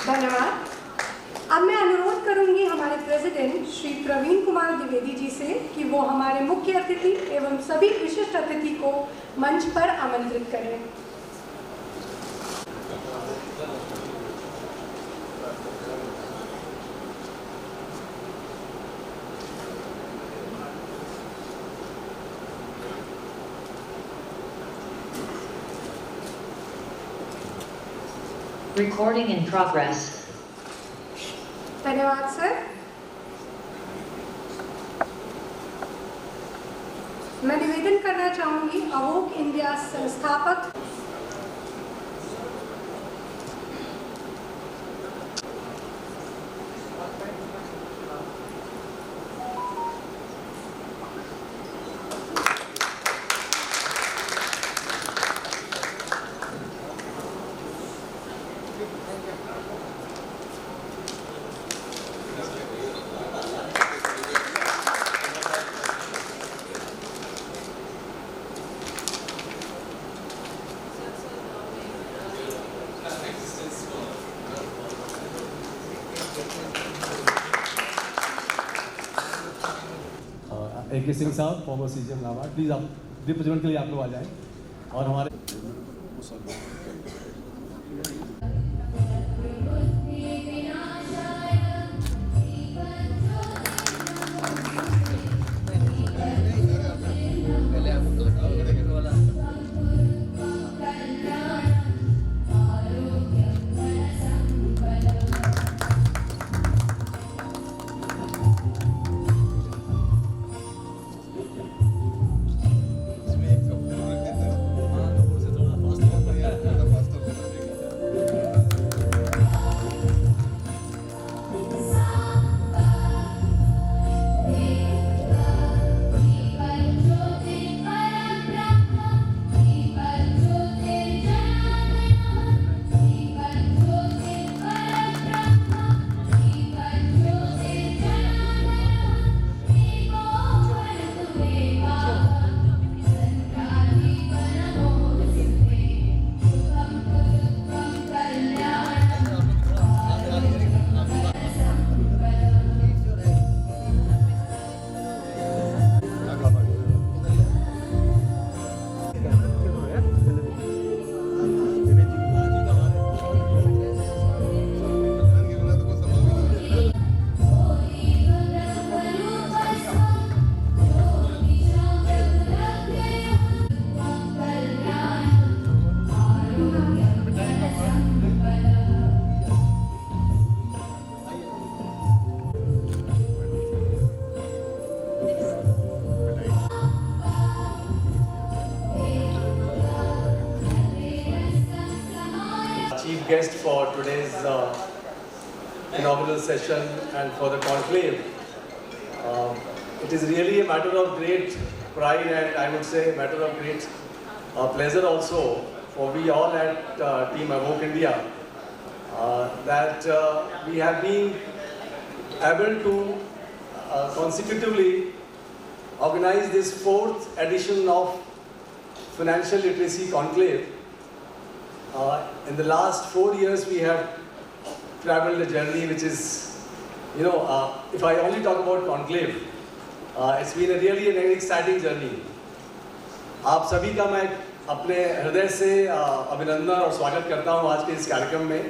धन्यवाद। अब मैं अनुरोध करूंगी हमारे प्रेसिडेंट श्री प्रवीण कुमार द्विवेदी जी से कि वो हमारे मुख्य अतिथि एवं सभी विशिष्ट अतिथि को मंच पर आमंत्रित करें। Recording in progress. धन्यवाद सर। मैं निवेदन करना चाहूंगी अवोक इंडिया संस्थापक AK सिंह साहब, फॉर्मर CGM नाबार्ड, प्लीज़ आप दीप प्रज्वलन के लिए आप लोग आ जाएं और हमारे chief guest for today's inaugural session and for the conclave. It is really a matter of great pride and I would say a matter of great pleasure also for we all at Team Evoke India that we have been able to consecutively organize this 4th edition of Financial Literacy Conclave. In the last 4 years, we have traveled a journey which is, if I only talk about conclave, it's been a really an exciting journey. आप सभी का मैं अपने हृदय से अभिनंदन और स्वागत करता हूँ आज के इस कार्यक्रम में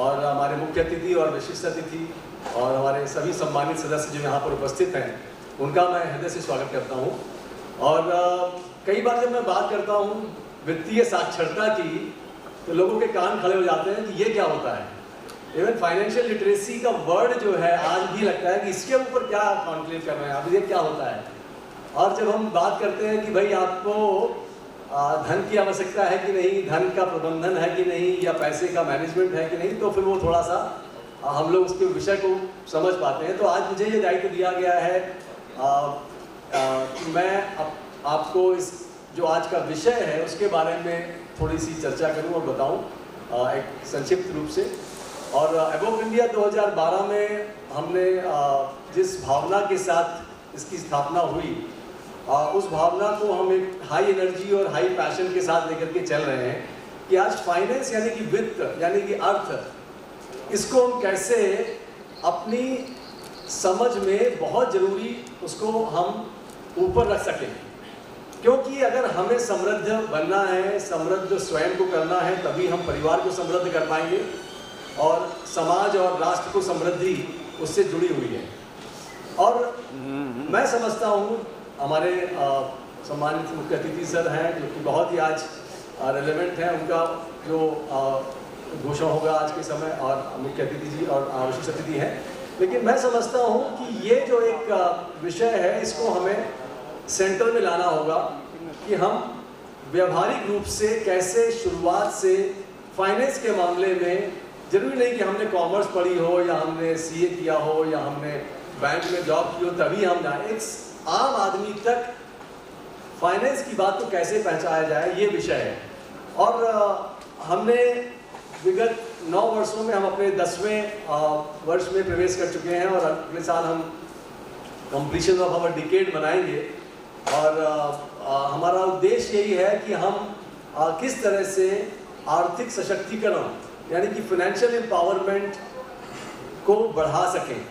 और हमारे मुख्य अतिथि और विशिष्ट अतिथि और हमारे सभी सम्मानित सदस्य जो यहाँ पर उपस्थित हैं उनका मैं हृदय से स्वागत करता हूँ। और कई बार जब मैं बात करता हूँ वित्तीय साक्षरता की तो लोगों के कान खड़े हो जाते हैं कि ये क्या होता है। इवन फाइनेंशियल लिटरेसी का वर्ड जो है आज भी लगता है कि इसके ऊपर क्या कॉन्क्लेव कर रहे हैं आप, ये क्या होता है। और जब हम बात करते हैं कि भाई आपको धन की आवश्यकता है कि नहीं, धन का प्रबंधन है कि नहीं, या पैसे का मैनेजमेंट है कि नहीं, तो फिर वो थोड़ा सा हम लोग उसके विषय को समझ पाते हैं। तो आज मुझे ये दायित्व दिया गया है कि मैं आपको इस जो आज का विषय है उसके बारे में थोड़ी सी चर्चा करूं और बताऊं एक संक्षिप्त रूप से। और एवोक इंडिया 2012 में हमने जिस भावना के साथ इसकी स्थापना हुई उस भावना को हम एक हाई एनर्जी और हाई पैशन के साथ लेकर के चल रहे हैं कि आज फाइनेंस यानी कि वित्त यानी कि अर्थ, इसको हम कैसे अपनी समझ में बहुत ज़रूरी उसको हम ऊपर रख सकें, क्योंकि अगर हमें समृद्ध बनना है, समृद्ध स्वयं को करना है, तभी हम परिवार को समृद्ध कर पाएंगे और समाज और राष्ट्र को समृद्धि उससे जुड़ी हुई है। और मैं समझता हूँ हमारे सम्मानित मुख्य अतिथि सर हैं जो कि बहुत ही आज रेलेवेंट है, उनका जो घोषणा होगा आज के समय, और मुख्य अतिथि जी और विशिष्ट अतिथि हैं। लेकिन मैं समझता हूँ कि ये जो एक विषय है इसको हमें सेंटर में लाना होगा कि हम व्यवहारिक रूप से कैसे शुरुआत से फाइनेंस के मामले में, जरूरी नहीं कि हमने कॉमर्स पढ़ी हो या हमने सीए किया हो या हमने बैंक में जॉब की हो तभी हम जाए, एक आम आदमी तक फाइनेंस की बात को कैसे पहुंचाया जाए ये विषय है। और हमने विगत 9 वर्षों में हम अपने 10वें वर्ष में प्रवेश कर चुके हैं और अगले साल हम कंप्लीशन ऑफ आवर डिकेड मनाएंगे। और हमारा उद्देश्य यही है कि हम किस तरह से आर्थिक सशक्तिकरण यानी कि फाइनेंशियल एम्पावरमेंट को बढ़ा सकें।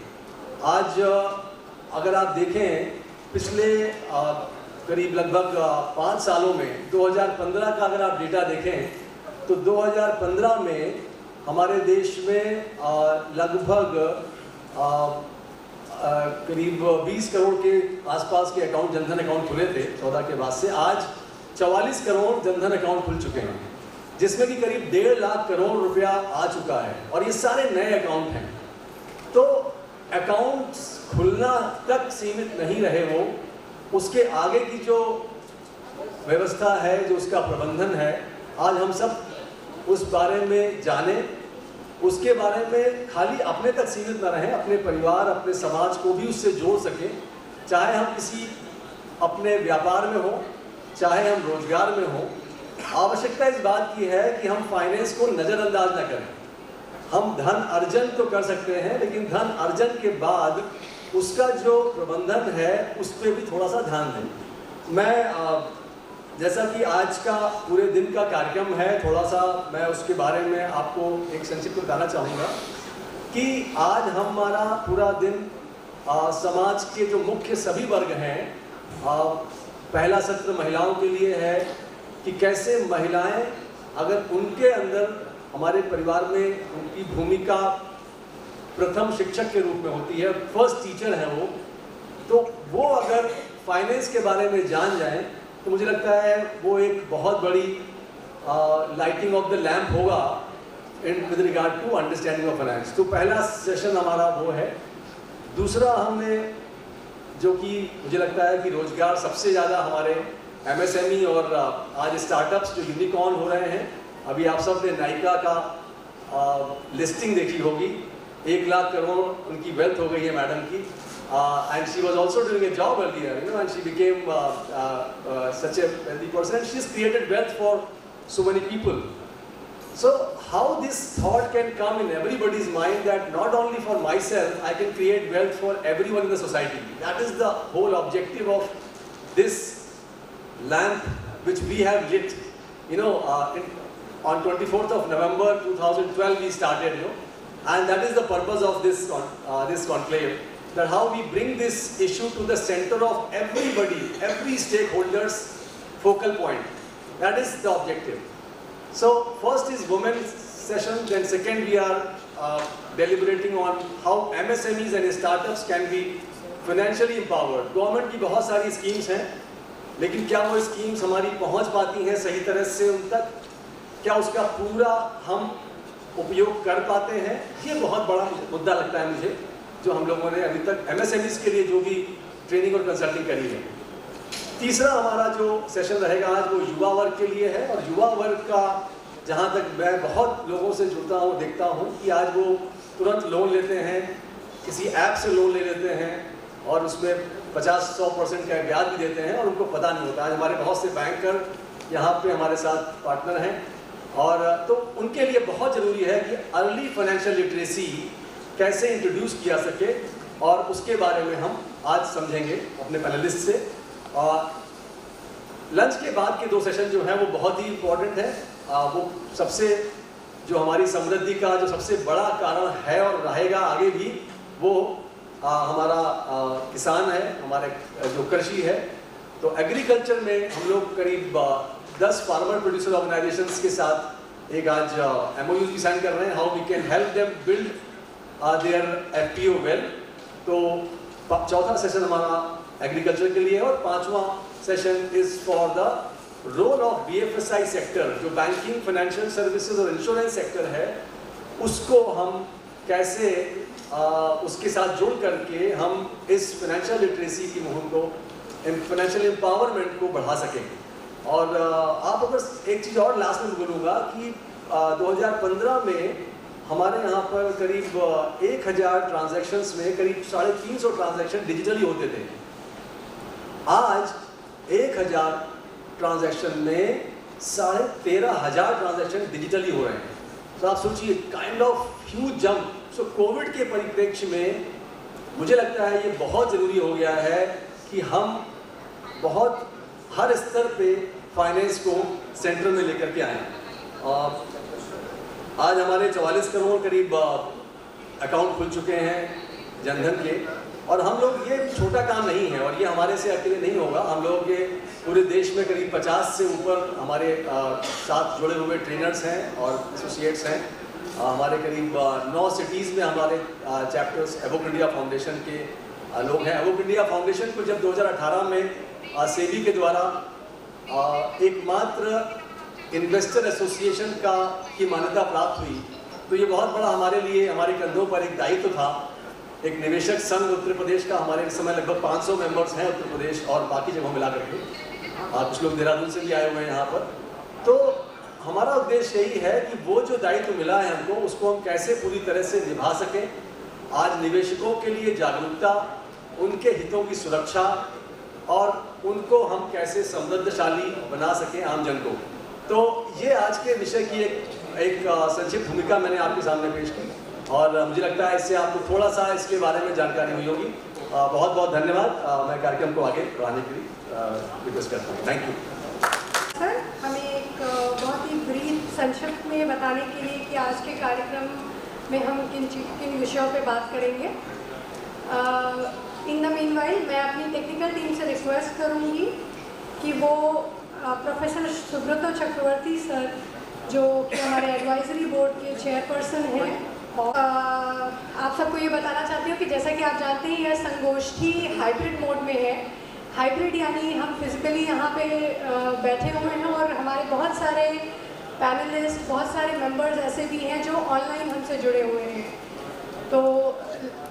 आज अगर आप देखें पिछले करीब लगभग 5 सालों में 2015 का अगर आप डेटा देखें तो 2015 में हमारे देश में लगभग करीब 20 करोड़ के आसपास के अकाउंट, जनधन अकाउंट खुले थे 14 के बाद से। आज 44 करोड़ जनधन अकाउंट खुल चुके हैं, जिसमें कि करीब 1.5 लाख करोड़ रुपया आ चुका है और ये सारे नए अकाउंट हैं। तो अकाउंट्स खुलना तक सीमित नहीं रहे वो, उसके आगे की जो व्यवस्था है, जो उसका प्रबंधन है, आज हम सब उस बारे में जाने, उसके बारे में खाली अपने तक सीमित न रहें, अपने परिवार, अपने समाज को भी उससे जोड़ सकें। चाहे हम किसी अपने व्यापार में हो, चाहे हम रोजगार में हो, आवश्यकता इस बात की है कि हम फाइनेंस को नज़रअंदाज न करें। हम धन अर्जन तो कर सकते हैं, लेकिन धन अर्जन के बाद उसका जो प्रबंधन है उस पर भी थोड़ा सा ध्यान दें। मैं जैसा कि आज का पूरे दिन का कार्यक्रम है, थोड़ा सा मैं उसके बारे में आपको एक संक्षिप्त बताना चाहूँगा कि आज हमारा पूरा दिन समाज के जो मुख्य सभी वर्ग हैं, पहला सत्र महिलाओं के लिए है कि कैसे महिलाएं, अगर उनके अंदर हमारे परिवार में उनकी भूमिका प्रथम शिक्षक के रूप में होती है, फर्स्ट टीचर है वो, तो वो अगर फाइनेंस के बारे में जान जाएं तो मुझे लगता है वो एक बहुत बड़ी लाइटिंग ऑफ द लैम्प होगा in with regard to understanding of finance. तो पहला सेशन हमारा वो है। दूसरा हमने जो कि मुझे लगता है कि रोजगार सबसे ज़्यादा हमारे एमएसएमई और आज स्टार्टअप्स जो यूनिकॉर्न हो रहे हैं, अभी आप सब ने नाइका का लिस्टिंग देखी होगी, 1 लाख करोड़ उनकी वेल्थ हो गई है मैडम की। And she was also doing a job earlier, and she became such a wealthy person, and she's created wealth for so many people. So how this thought can come in everybody's mind that not only for myself, I can create wealth for everyone in the society. That is the whole objective of this lamp which we have lit. On 24th of November 2012 we started, and that is the purpose of this conclave. That how we bring this issue to the center of everybody, every stakeholder's focal point. That is the objective. So first is women's session, then second we are deliberating on how MSMEs and startups can be financially empowered. Government की बहुत सारी schemes हैं, लेकिन क्या वो schemes हमारी पहुँच पाती हैं सही तरह से उन तक? क्या उसका पूरा हम उपयोग कर पाते हैं? ये बहुत बड़ा मुद्दा लगता है मुझे, जो हम लोगों ने अभी तक एमएसएमईज के लिए जो भी ट्रेनिंग और कंसल्टिंग करी है। तीसरा हमारा जो सेशन रहेगा आज वो युवा वर्ग के लिए है, और युवा वर्ग का जहाँ तक मैं बहुत लोगों से जुड़ता हूँ, देखता हूँ कि आज वो तुरंत लोन लेते हैं, किसी ऐप से लोन ले लेते हैं और उसमें 50-100% का ब्याज भी देते हैं और उनको पता नहीं होता। आज हमारे बहुत से बैंकर यहाँ पे हमारे साथ पार्टनर हैं, और तो उनके लिए बहुत ज़रूरी है कि अर्ली फाइनेंशियल लिटरेसी कैसे इंट्रोड्यूस किया सके, और उसके बारे में हम आज समझेंगे अपने पैनलिस्ट से। और लंच के बाद के 2 सेशन जो हैं वो बहुत ही इम्पोर्टेंट है। वो सबसे जो हमारी समृद्धि का जो सबसे बड़ा कारण है और रहेगा आगे भी, वो हमारा किसान है, हमारे जो कृषि है। तो एग्रीकल्चर में हम लोग करीब 10 फार्मर प्रोड्यूसर ऑर्गेनाइजेशंस के साथ एक आज MOU भी साइन कर रहे हैं, how we can help them build their FPO well. तो चौथा सेशन हमारा एग्रीकल्चर के लिए है, और 5वां session is for the role of BFSI sector, जो बैंकिंग, फाइनेंशियल सर्विसेज और इंश्योरेंस सेक्टर है, उसको हम कैसे उसके साथ जुड़ करके हम इस फाइनेंशियल लिटरेसी की मुहिम को, फाइनेंशियल एम्पावरमेंट को बढ़ा सकें। और आप अगर एक चीज़ और लास्ट में बोलूँगा कि 2015 में हमारे यहाँ पर करीब 1000 ट्रांजैक्शंस में करीब 350 ट्रांजैक्शन डिजिटली होते थे। आज 1000 ट्रांजैक्शन में 13,500 ट्रांजैक्शन डिजिटली हो रहे हैं। तो आप सोचिए, kind of huge jump. So Covid के परिप्रेक्ष्य में मुझे लगता है ये बहुत ज़रूरी हो गया है कि हम बहुत हर स्तर पे फाइनेंस को सेंटर में लेकर के आए। आज हमारे 44 करोड़ करीब अकाउंट खुल चुके हैं जनधन के, और हम लोग, ये छोटा काम नहीं है और ये हमारे से अकेले नहीं होगा। हम लोग के पूरे देश में करीब 50 से ऊपर हमारे साथ जुड़े हुए ट्रेनर्स हैं और एसोसिएट्स हैं। हमारे करीब 9 सिटीज़ में हमारे चैप्टर्स एवोक इंडिया फाउंडेशन के लोग हैं। एवोक इंडिया फाउंडेशन को जब 2018 में सेबी के द्वारा एकमात्र इन्वेस्टर एसोसिएशन की मान्यता प्राप्त हुई, तो ये बहुत बड़ा हमारे लिए, हमारे कंधों पर एक दायित्व था। एक निवेशक संघ उत्तर प्रदेश का, हमारे इस समय लगभग 500 मेंबर्स हैं उत्तर प्रदेश और बाकी जगहों मिला करके, कुछ लोग देहरादून से भी आए हुए हैं यहाँ पर। तो हमारा उद्देश्य यही है कि वो जो दायित्व मिला है हमको, उसको हम कैसे पूरी तरह से निभा सकें। आज निवेशकों के लिए जागरूकता, उनके हितों की सुरक्षा और उनको हम कैसे समृद्धशाली बना सकें आम जन को। तो ये आज के विषय की एक संक्षिप्त भूमिका मैंने आपके सामने पेश की, और मुझे लगता है इससे आपको थोड़ा सा इसके बारे में जानकारी हुई होगी। बहुत बहुत धन्यवाद। मैं कार्यक्रम को आगे बढ़ाने के लिए रिक्वेस्ट करता हूँ। Thank you sir. हमें एक बहुत ही ब्रीफ संक्षिप्त में बताने के लिए कि आज के कार्यक्रम में हम किन विषयों पे बात करेंगे। इन द मीनवाइल मैं अपनी टेक्निकल टीम से रिक्वेस्ट करूँगी कि वो प्रोफेसर सुब्रतो चक्रवर्ती सर, जो कि हमारे एडवाइजरी बोर्ड के चेयरपर्सन हैं, और आप सबको ये बताना चाहती हूँ कि जैसा कि आप जानते हैं यह संगोष्ठी हाइब्रिड मोड में है। हाइब्रिड यानी हम फिजिकली यहाँ पे बैठे हुए हैं, और हमारे बहुत सारे पैनलिस्ट, बहुत सारे मेंबर्स ऐसे भी हैं जो ऑनलाइन हमसे जुड़े हुए हैं। तो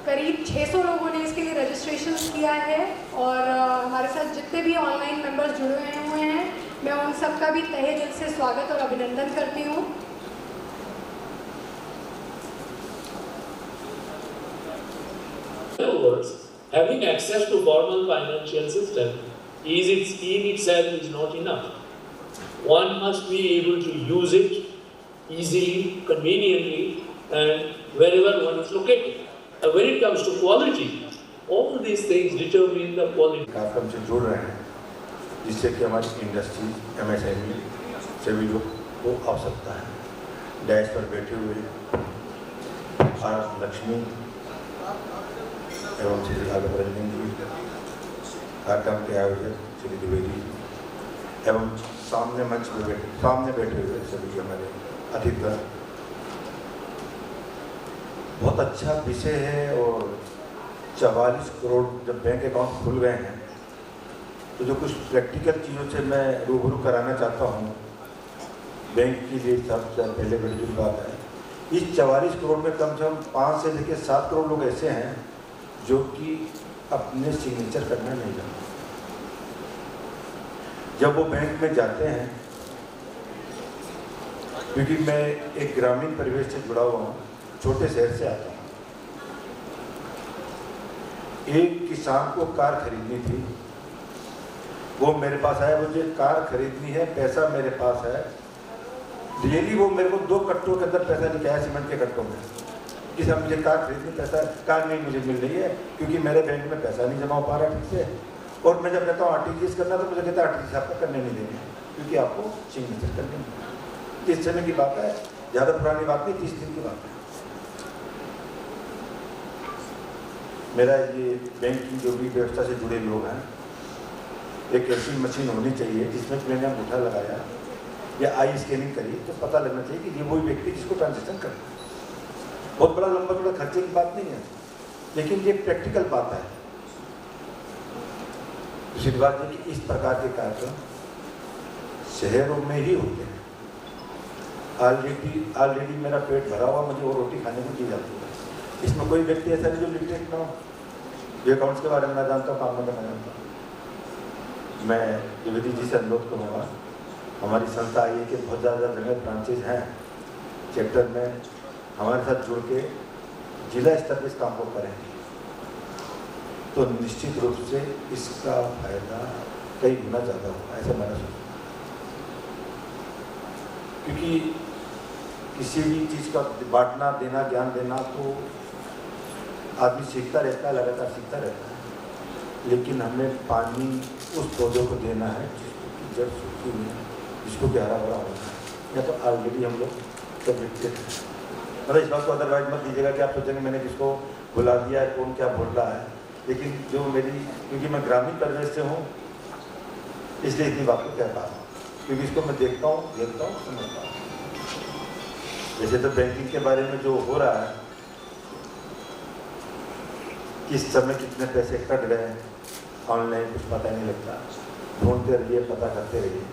करीब 600 लोगों ने इसके लिए रजिस्ट्रेशन किया है, और हमारे साथ जितने भी ऑनलाइन मेंबर्स जुड़े हुए हैं, मैं उन सबका भी तहे दिल से स्वागत और अभिनंदन करती हूँ। In other words, having access to formal financial system in itself is not enough. One must be able to use it easily, conveniently, and wherever one is located. When it comes to quality, all these things determine the quality. कार्यक्रम से जुड़ रहे हैं, जिससे कि हमारी industry, MSME सभी लोग को आवश्यकता है। डैश पर बैठे हुए आर लक्ष्मी एवं श्री राघव रंजन जी, कार्यक्रम के आयोजक श्री द्विवेदी जी, एवं सामने मंच में सामने बैठे हुए सभी हमारे अतिथि। बहुत अच्छा विषय है, और 44 करोड़ जब बैंक अकाउंट खुल गए हैं, तो जो कुछ प्रैक्टिकल चीज़ों से मैं रूबरू कराना चाहता हूँ। बैंक के लिए सबसे पहले बड़ी जुड़ी बात है, इस 44 करोड़ में कम से कम 5 से लेकर 7 करोड़ लोग ऐसे हैं जो कि अपने सिग्नेचर करना नहीं जानते। जब वो बैंक में जाते हैं, क्योंकि मैं एक ग्रामीण परिवेश से जुड़ा हुआ हूँ, छोटे शहर से आता हूँ। एक किसान को कार खरीदनी थी, वो मेरे पास आया, मुझे कार खरीदनी है, पैसा मेरे पास है। रियली वो मेरे को 2 कट्टों के अंदर पैसा निकाया, सीमेंट के कट्टों में, कि सर मुझे कार खरीदनी, पैसा कार नहीं मुझे मिल रही है क्योंकि मेरे बैंक में पैसा नहीं जमा हो पा रहा ठीक से। और मैं जब कहता हूँ RTGS करना, तो मुझे कहता है RTGS आपको करने नहीं देंगे क्योंकि आपको सिग्नेचर करनी है। इस समय की बात है, ज़्यादा पुरानी बात नहीं, 30 दिन की बात है। मेरा ये बैंकिंग जो भी व्यवस्था से जुड़े लोग हैं, एक ऐसी मशीन होनी चाहिए जिसमें मैंने अंगूठा लगाया या आई स्कैनिंग करी तो पता लगना चाहिए कि ये वही व्यक्ति जिसको ट्रांजेक्शन करना है। बहुत बड़ा लंबा थोड़ा खर्चे की बात नहीं है, लेकिन ये प्रैक्टिकल बात है। दूसरी बात है कि इस प्रकार के कार्यक्रम शहरों में ही होते हैं। ऑलरेडी मेरा पेट भरा हुआ, मुझे वो रोटी खाने को दी जाती है। इसमें कोई व्यक्ति ऐसा नहीं जो लिटरेट ना हो। ये अकाउंट्स के बारे में मैं जानता हूँ, काम में करना जानता हूँ। मैं द्विवेदी जी से अनुरोध करूँगा, हमारी संस्था आई है कि बहुत ज़्यादा जगह ब्रांचेज हैं चैप्टर में, हमारे साथ जुड़ के जिला स्तर पर इस काम को करें तो निश्चित रूप से इसका फायदा कई गुना ज़्यादा होगा, ऐसा मैंने सोचा। क्योंकि किसी भी चीज़ का बांटना, देना, ज्ञान देना तो आदमी सीखता रहता है, लगातार सीखता रहता है, लेकिन हमें पानी उस पौधों को देना है जिसकी जड़ सूखी हुई है, जिसको कि हरा भरा होना है। या तो ऑलरेडी हम लोग सब लिखते थे, मतलब इस बात को अदरवाइज मत दीजिएगा कि आप सोचेंगे मैंने किसको बुला दिया है, कौन क्या बोल रहा है। लेकिन जो मेरी, क्योंकि मैं ग्रामीण परिवेश से हूँ इसलिए इतनी बात को कह पा रहा हूँ, क्योंकि इसको मैं देखता हूँ, समझता हूँ। जैसे तो बैंकिंग के बारे में जो हो रहा है, किस समय कितने पैसे कट गए ऑनलाइन कुछ पता नहीं लगता, ढूंढते रहिए, पता करते रहिए।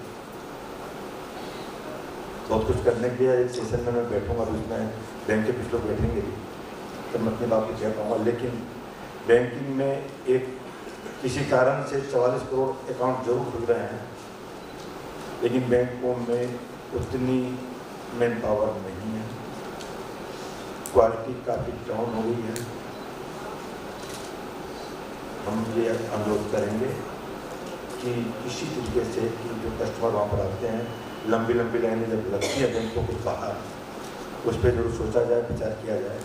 बहुत कुछ करने के लिए एक सेशन में मैं बैठूंगा, उसमें बैंक के कुछ लोग बैठेंगे भी, तो मैं अपनी बात को कह पाऊँगा। लेकिन बैंकिंग में एक किसी कारण से 44 करोड़ अकाउंट जरूर खुल रहे हैं, लेकिन बैंकों में उतनी मैन पावर नहीं है, क्वालिटी काफ़ी डाउन हो गई है। हम ये अनुरोध करेंगे कि किसी तरीके से कि जो कस्टमर वहाँ पर आते हैं, लंबी लंबी लाइनें जब लगती हैं बैंकों के बाहर, उस पर जरूर सोचा जाए, विचार किया जाए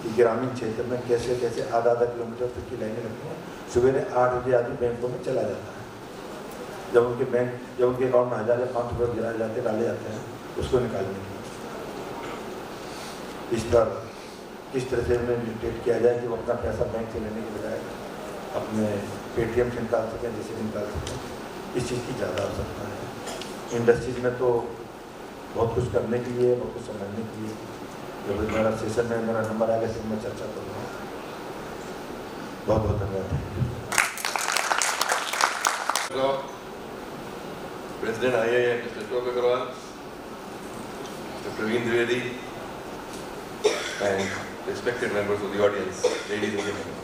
कि ग्रामीण क्षेत्र में कैसे कैसे आधा किलोमीटर तक की लाइनें लगती हैं। सुबह 8 बजे आदमी बैंकों में चला जाता है, जब उनके अकाउंट में 1000 या 500 रुपये गिराए जाते, डाले जाते हैं, उसको निकालने के लिए इस पर किस तरह से उन्हें डिटेक्ट किया जाए कि वो अपना पैसा बैंक से लेने के बजाय अपने पेटीएम से निकाल सकें, जैसे भी निकाल सकें। इस चीज़ की ज़्यादा आवश्यकता है। इंडस्ट्रीज में तो बहुत कुछ करने के लिए, बहुत कुछ समझने के लिए, जब मेरा सेशन में मेरा नंबर आएगा तो मैं चर्चा करूँगा। बहुत बहुत धन्यवाद। President IIM, Mr. Ashok Agarwal, Mr. Praveen Dwivedi, and respected members of the audience, ladies and gentlemen.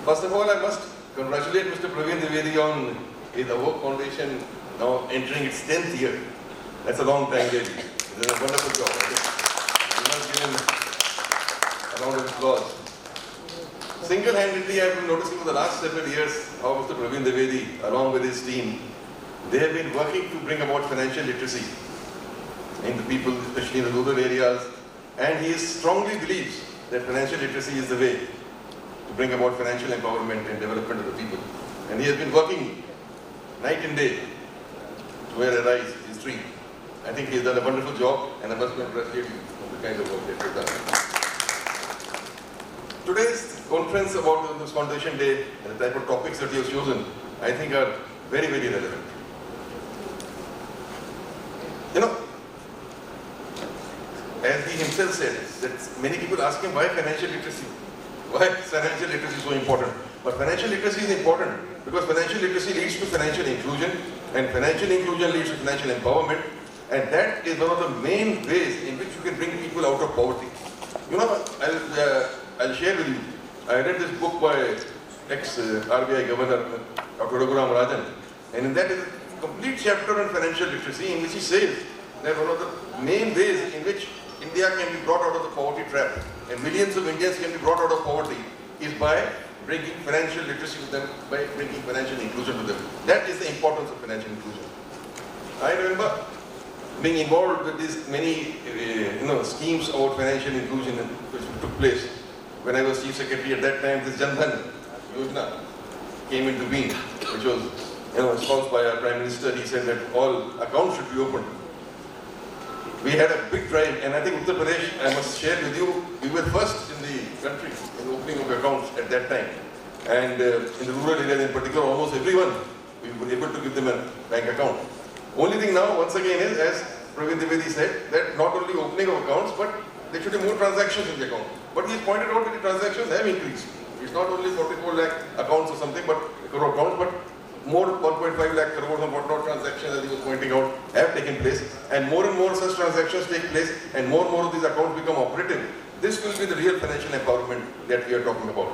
First of all, I must congratulate Mr. Praveen Dwivedi on his Avok Foundation now entering its 10th year. That's a long time, really. He's done a wonderful job. We must give him a round of applause. Single-handedly, I have been noticing for the last several years how Mr. Praveen Dwivedi, along with his team, they have been working to bring about financial literacy in the people, especially in the rural areas, and he strongly believes that financial literacy is the way to bring about financial empowerment and development of the people. And he has been working night and day to where arise his dream. I think he has done a wonderful job, and I must congratulate you on the kind of work that he has done. Today's conference about this Foundation Day and the type of topics that he has chosen, I think are very, very relevant. You know, as he himself said, that many people ask him why financial literacy? Why is financial literacy so important? But financial literacy is important because financial literacy leads to financial inclusion, and financial inclusion leads to financial empowerment, and that is one of the main ways in which you can bring people out of poverty. You know, I'll share with you. I read this book by ex-RBI Governor Dr. Raghuram Rajan, and in that is a complete chapter on financial literacy in which he says that one of the main ways in which India can be brought out of the poverty trap and millions of Indians can be brought out of poverty is by bringing financial literacy to them, by bringing financial inclusion to them. That is the importance of financial inclusion. I remember being involved with these many schemes about financial inclusion which took place. When I was Chief Secretary at that time, this Jan Dhan Yojana came into being, which was espoused by our Prime Minister. He said that all accounts should be opened. we had a big drive, and I think Uttar Pradesh, I must share with you, we were first in the country in the opening of accounts at that time. And in the rural areas in particular, almost everyone, we were able to give them a bank account. Only thing now, once again, is, as Praveen Dwivedi said, that not only opening of accounts, but there should be more transactions in the account. But he pointed out that the transactions have increased. It's not only 44 lakh accounts or something, but crore accounts, but more 1.5 lakh crores and whatnot transactions, as he was pointing out, have taken place. And more such transactions take place, and more of these accounts become operative. This will be the real financial empowerment that we are talking about.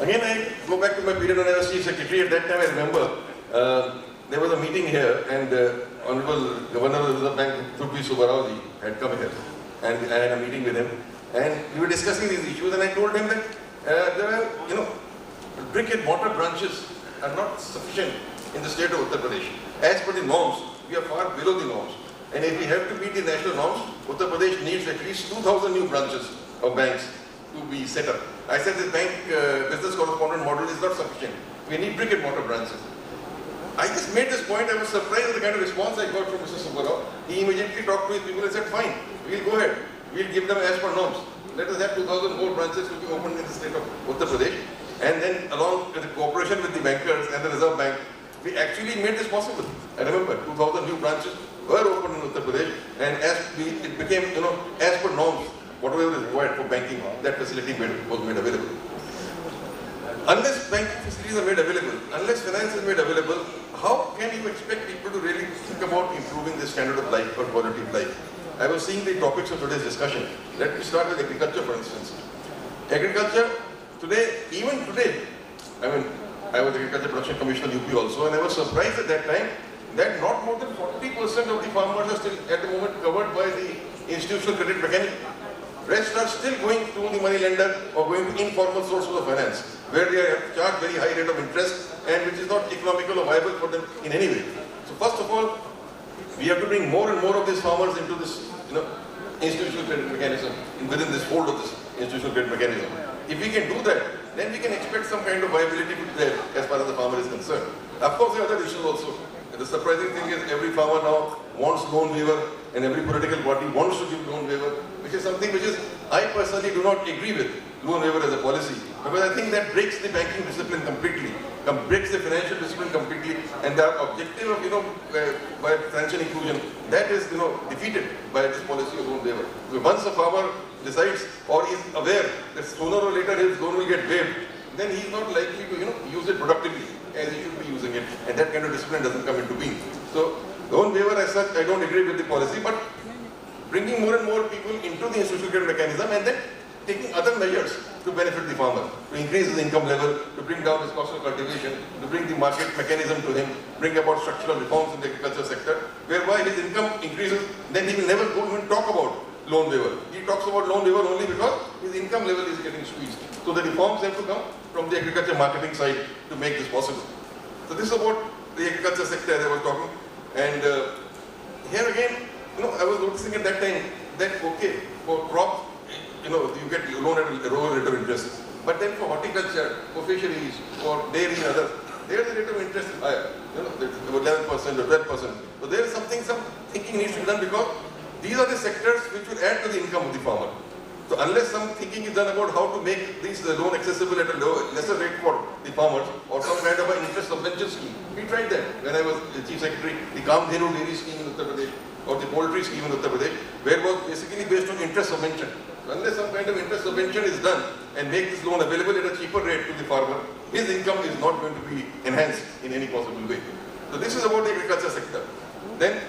Again, I go back to my period when I was Chief Secretary. At that time, I remember there was a meeting here, and Honorable Governor of the Reserve Bank, Thurpi Subbarao ji, had come here, and I had a meeting with him. And we were discussing these issues, and I told him that there are, brick and mortar branches are not sufficient in the state of Uttar Pradesh. As per the norms, we are far below the norms. And if we have to meet the national norms, Uttar Pradesh needs at least 2,000 new branches of banks to be set up. I said the bank business correspondent model is not sufficient. We need brick and mortar branches. I just made this point. I was surprised at the kind of response I got from Mr. Subbarao. He immediately talked to his people and said, fine, we'll go ahead. We'll give them as per norms. Let us have 2,000 more branches to be opened in the state of Uttar Pradesh. And then along with the cooperation with the bankers and the Reserve Bank, we actually made this possible. I remember 2,000 new branches were opened in Uttar Pradesh, and it became, as per norms, whatever is required for banking, that facility was made available. Unless banking facilities are made available, unless finance is made available, how can you expect people to really think about improving the standard of life or quality of life? I was seeing the topics of today's discussion. Let me start with agriculture, for instance. Agriculture, even today, I was Agriculture Production Commissioner UP also, and I was surprised at that time that not more than 40% of the farmers are still at the moment covered by the institutional credit mechanism. Rest are still going through the money lender or going to informal sources of finance, where they are charged very high rate of interest and which is not economical or viable for them in any way. So first of all, we have to bring more and more of these farmers into this institutional credit mechanism, within this fold of this institutional credit mechanism. If we can do that, then we can expect some kind of viability to be there as far as the farmer is concerned. Of course, there are other issues also. The surprising thing is every farmer now wants loan waiver, and every political party wants to give loan waiver, which is something which I personally do not agree with, loan waiver as a policy, because I think that breaks the banking discipline completely, breaks the financial discipline completely, and the objective of, by financial inclusion, that is, defeated by this policy of loan waiver. So once a farmer decides or is aware that sooner or later his loan will get waived, then he is not likely to, use it productively as he should be using it, and that kind of discipline doesn't come into being. So, loan waiver as such, I don't agree with the policy, but bringing more and more people into the institutional credit mechanism and then taking other measures to benefit the farmer, to increase his income level, to bring down his cost of cultivation, to bring the market mechanism to him, bring about structural reforms in the agriculture sector, whereby his income increases, then he will never go even talk about loan waiver. He talks about loan waiver only because his income level is getting squeezed. So the reforms have to come from the agriculture marketing side to make this possible. So this is about the agriculture sector as I was talking. And here again, I was noticing at that time that, okay, for crop, you get loan at a lower rate of interest. But then for horticulture, for fisheries, for dairy and others, there the rate of interest is higher. About 11% or 12%. So there is some thinking needs to be done, because these are the sectors which will add to the income of the farmer. So unless some thinking is done about how to make these loan accessible at a lesser rate for the farmers, or some kind of an interest subvention scheme. We tried that when I was the Chief Secretary, the Kamdhenu Dairy scheme in Uttar Pradesh, or the poultry scheme in Uttar Pradesh, where it was basically based on interest subvention. So unless some kind of interest subvention is done and make this loan available at a cheaper rate to the farmer, his income is not going to be enhanced in any possible way. So this is about the agriculture sector. Then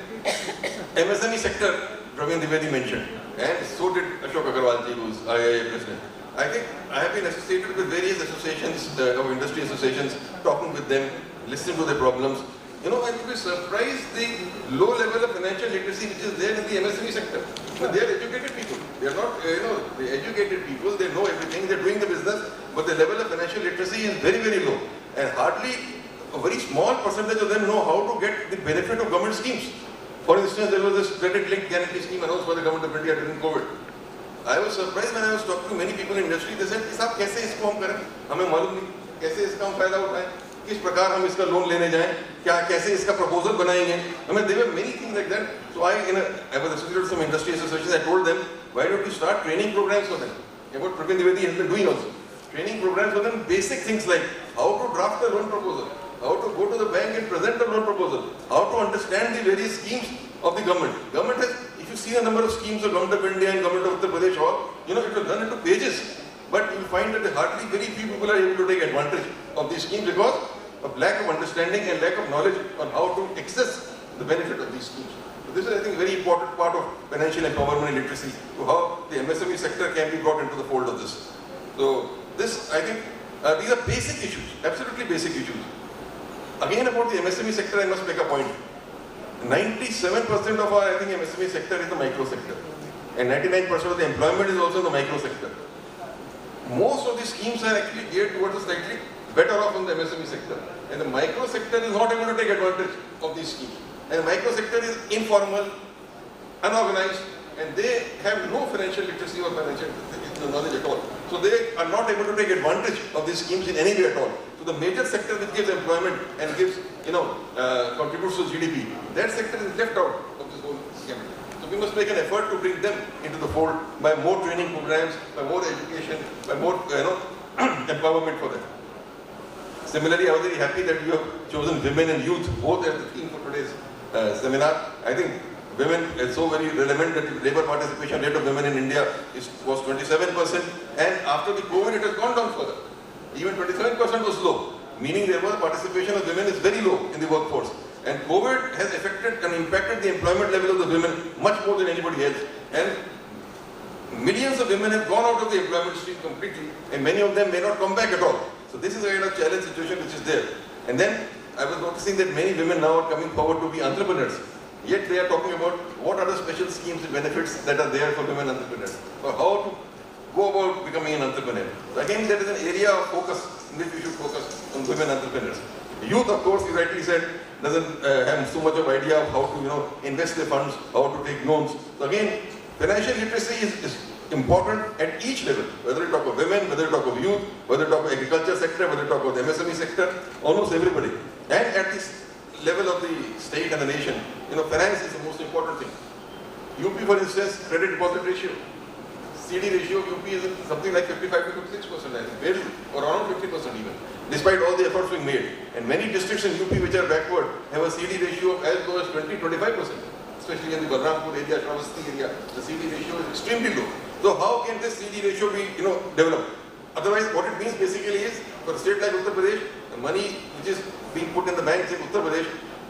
MSME sector, Praveen Dwivedi mentioned, and so did Ashok Agarwal ji, who is IIA president. I think I have been associated with various associations, of industry associations, talking with them, listening to their problems. I would be surprised the low level of financial literacy which is there in the MSME sector. They are educated people. They are not, the educated people. They know everything. They are doing the business, but the level of financial literacy is very, very low, and hardly a very small percentage of them know how to get the benefit of government schemes. For instance, there was this credit-linked guarantee scheme announced by the government of India during COVID. I was surprised when I was talking to many people in industry. They said, "Sir, कैसे इसको हम करें? हमें मालूम नहीं कैसे इसका हम फायदा उठाएं?" किस प्रकार हम इसका लोन लेने जाएं, क्या कैसे इसका प्रपोजल बनाएंगे. I mean, there were many things like that. So I was associated with some industry associations. I told them, why don't you start training programs for them? What Praveen Dwivedi has been doing also. Training programs for them, basic things like how to draft a loan proposal, how to go to the bank and present a loan proposal, how to understand the various schemes of the government. Government has, if you see a number of schemes of Government of India and Government of Uttar Pradesh, all, it will run into pages. But you will find that hardly very few people are able to take advantage of these schemes because of lack of understanding and lack of knowledge on how to access the benefit of these schemes. So this is, I think, a very important part of financial empowerment and literacy, to how the MSME sector can be brought into the fold of this. So this, I think, these are basic issues, absolutely basic issues. Again, about the MSME sector, I must make a point. 97% of our, I think, MSME sector is the micro sector. And 99% of the employment is also in the micro sector. Most of the schemes are actually geared towards a slightly better off in the MSME sector. And the micro sector is not able to take advantage of these schemes. And the micro sector is informal, unorganized, and they have no financial literacy or financial knowledge at all. So they are not able to take advantage of these schemes in any way at all. So the major sector which gives employment and gives, contributes to GDP, that sector is left out of this whole scheme. So we must make an effort to bring them into the fold by more training programs, by more education, by more, empowerment for them. Similarly, I was very happy that you have chosen women and youth both as the theme for today's seminar. I think women is so very relevant that the labour participation rate of women in India was 27%, and after the COVID it has gone down further. Even 27% was low, meaning there was participation of women is very low in the workforce. And COVID has affected and impacted the employment level of the women much more than anybody else. And millions of women have gone out of the employment stream completely, and many of them may not come back at all. So this is a kind of challenge situation which is there. And then I was noticing that many women now are coming forward to be entrepreneurs. Yet they are talking about what are the special schemes and benefits that are there for women entrepreneurs, or how to go about becoming an entrepreneur. So again, that is an area of focus in which we should focus on women entrepreneurs. Youth, of course, you rightly said, doesn't have so much of idea of how to invest their funds, how to take loans. So again, financial literacy is important at each level, whether you talk of women, whether you talk of youth, whether you talk of agriculture sector, whether you talk of the MSME sector, almost everybody. And at this level of the state and the nation, finance is the most important thing. UP, for instance, credit deposit ratio, CD ratio of UP is something like 55 to 56%, I think, barely, or around 50% even, despite all the efforts being made. And many districts in UP which are backward have a CD ratio of as low as 20-25%, especially in the Balrampur area, Shravasti area, the CD ratio is extremely low. So how can this CD ratio be, developed? Otherwise, what it means basically is, for a state like Uttar Pradesh, the money which is being put in the banks in Uttar Pradesh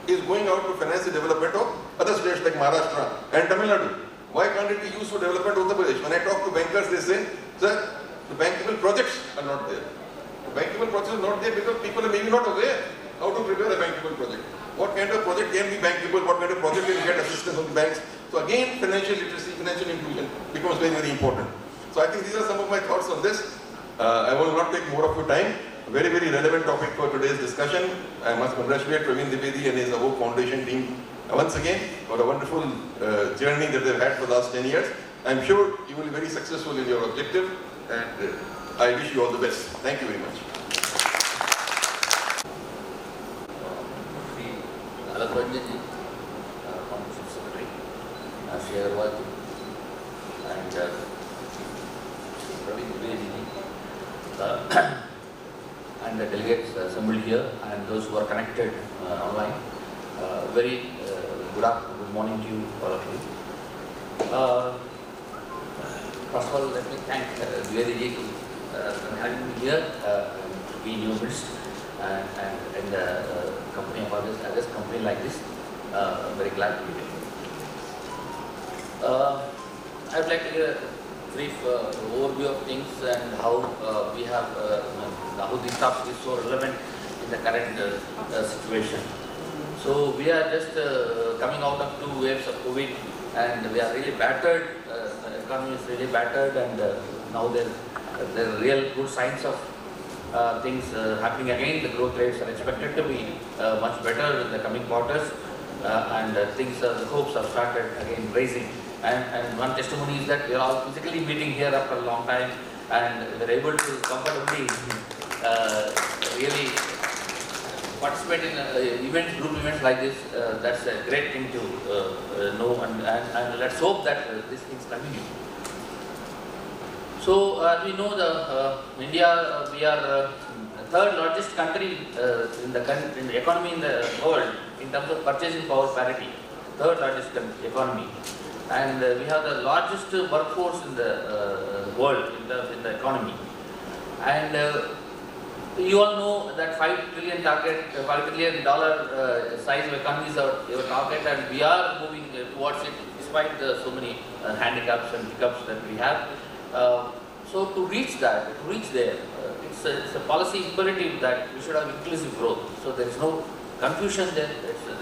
is going out to finance the development of other states like Maharashtra and Tamil Nadu. Why can't it be used for development of Uttar Pradesh? When I talk to bankers, they say, sir, the bankable projects are not there. The bankable projects are not there because people are maybe not aware how to prepare a bankable project. What kind of project can be bankable? What kind of project can get assistance from the banks? So again, financial literacy, financial inclusion becomes very, very important. So I think these are some of my thoughts on this. I will not take more of your time. A very, very relevant topic for today's discussion. I must congratulate Praveen Dwivedi and his whole foundation team once again for a wonderful journey that they've had for the last 10 years. I'm sure you will be very successful in your objective, and I wish you all the best. Thank you very much. Alakranjanji, Commercial Secretary, Shri Agarwal, and Praveen Dwivedi, and the delegates assembled here, and those who are connected online. Very good morning to you, all of you. First of all, let me thank Dwivedi for having me here to be in your midst, and the company about this company like this. Very glad to be here. I would like to give a brief overview of things and how we have how this topic is so relevant in the current situation. So we are just coming out of 2 waves of COVID, and we are really battered. The economy is really battered, and now there are real good signs of things happening again. The growth rates are expected to be much better in the coming quarters, and the hopes have started again raising. And one testimony is that we are all physically meeting here after a long time, and we are able to comfortably really participate in events, group events like this, that's a great thing to know, and let's hope that these things continue. So as we know, India, we are third largest country in the economy in the world in terms of purchasing power parity. Third largest economy, and we have the largest workforce in the world in the economy. And you all know that $5 trillion size of economy is our target, and we are moving towards it despite so many handicaps and hiccups that we have. So to reach there, it's a policy imperative that we should have inclusive growth. So there is no confusion there.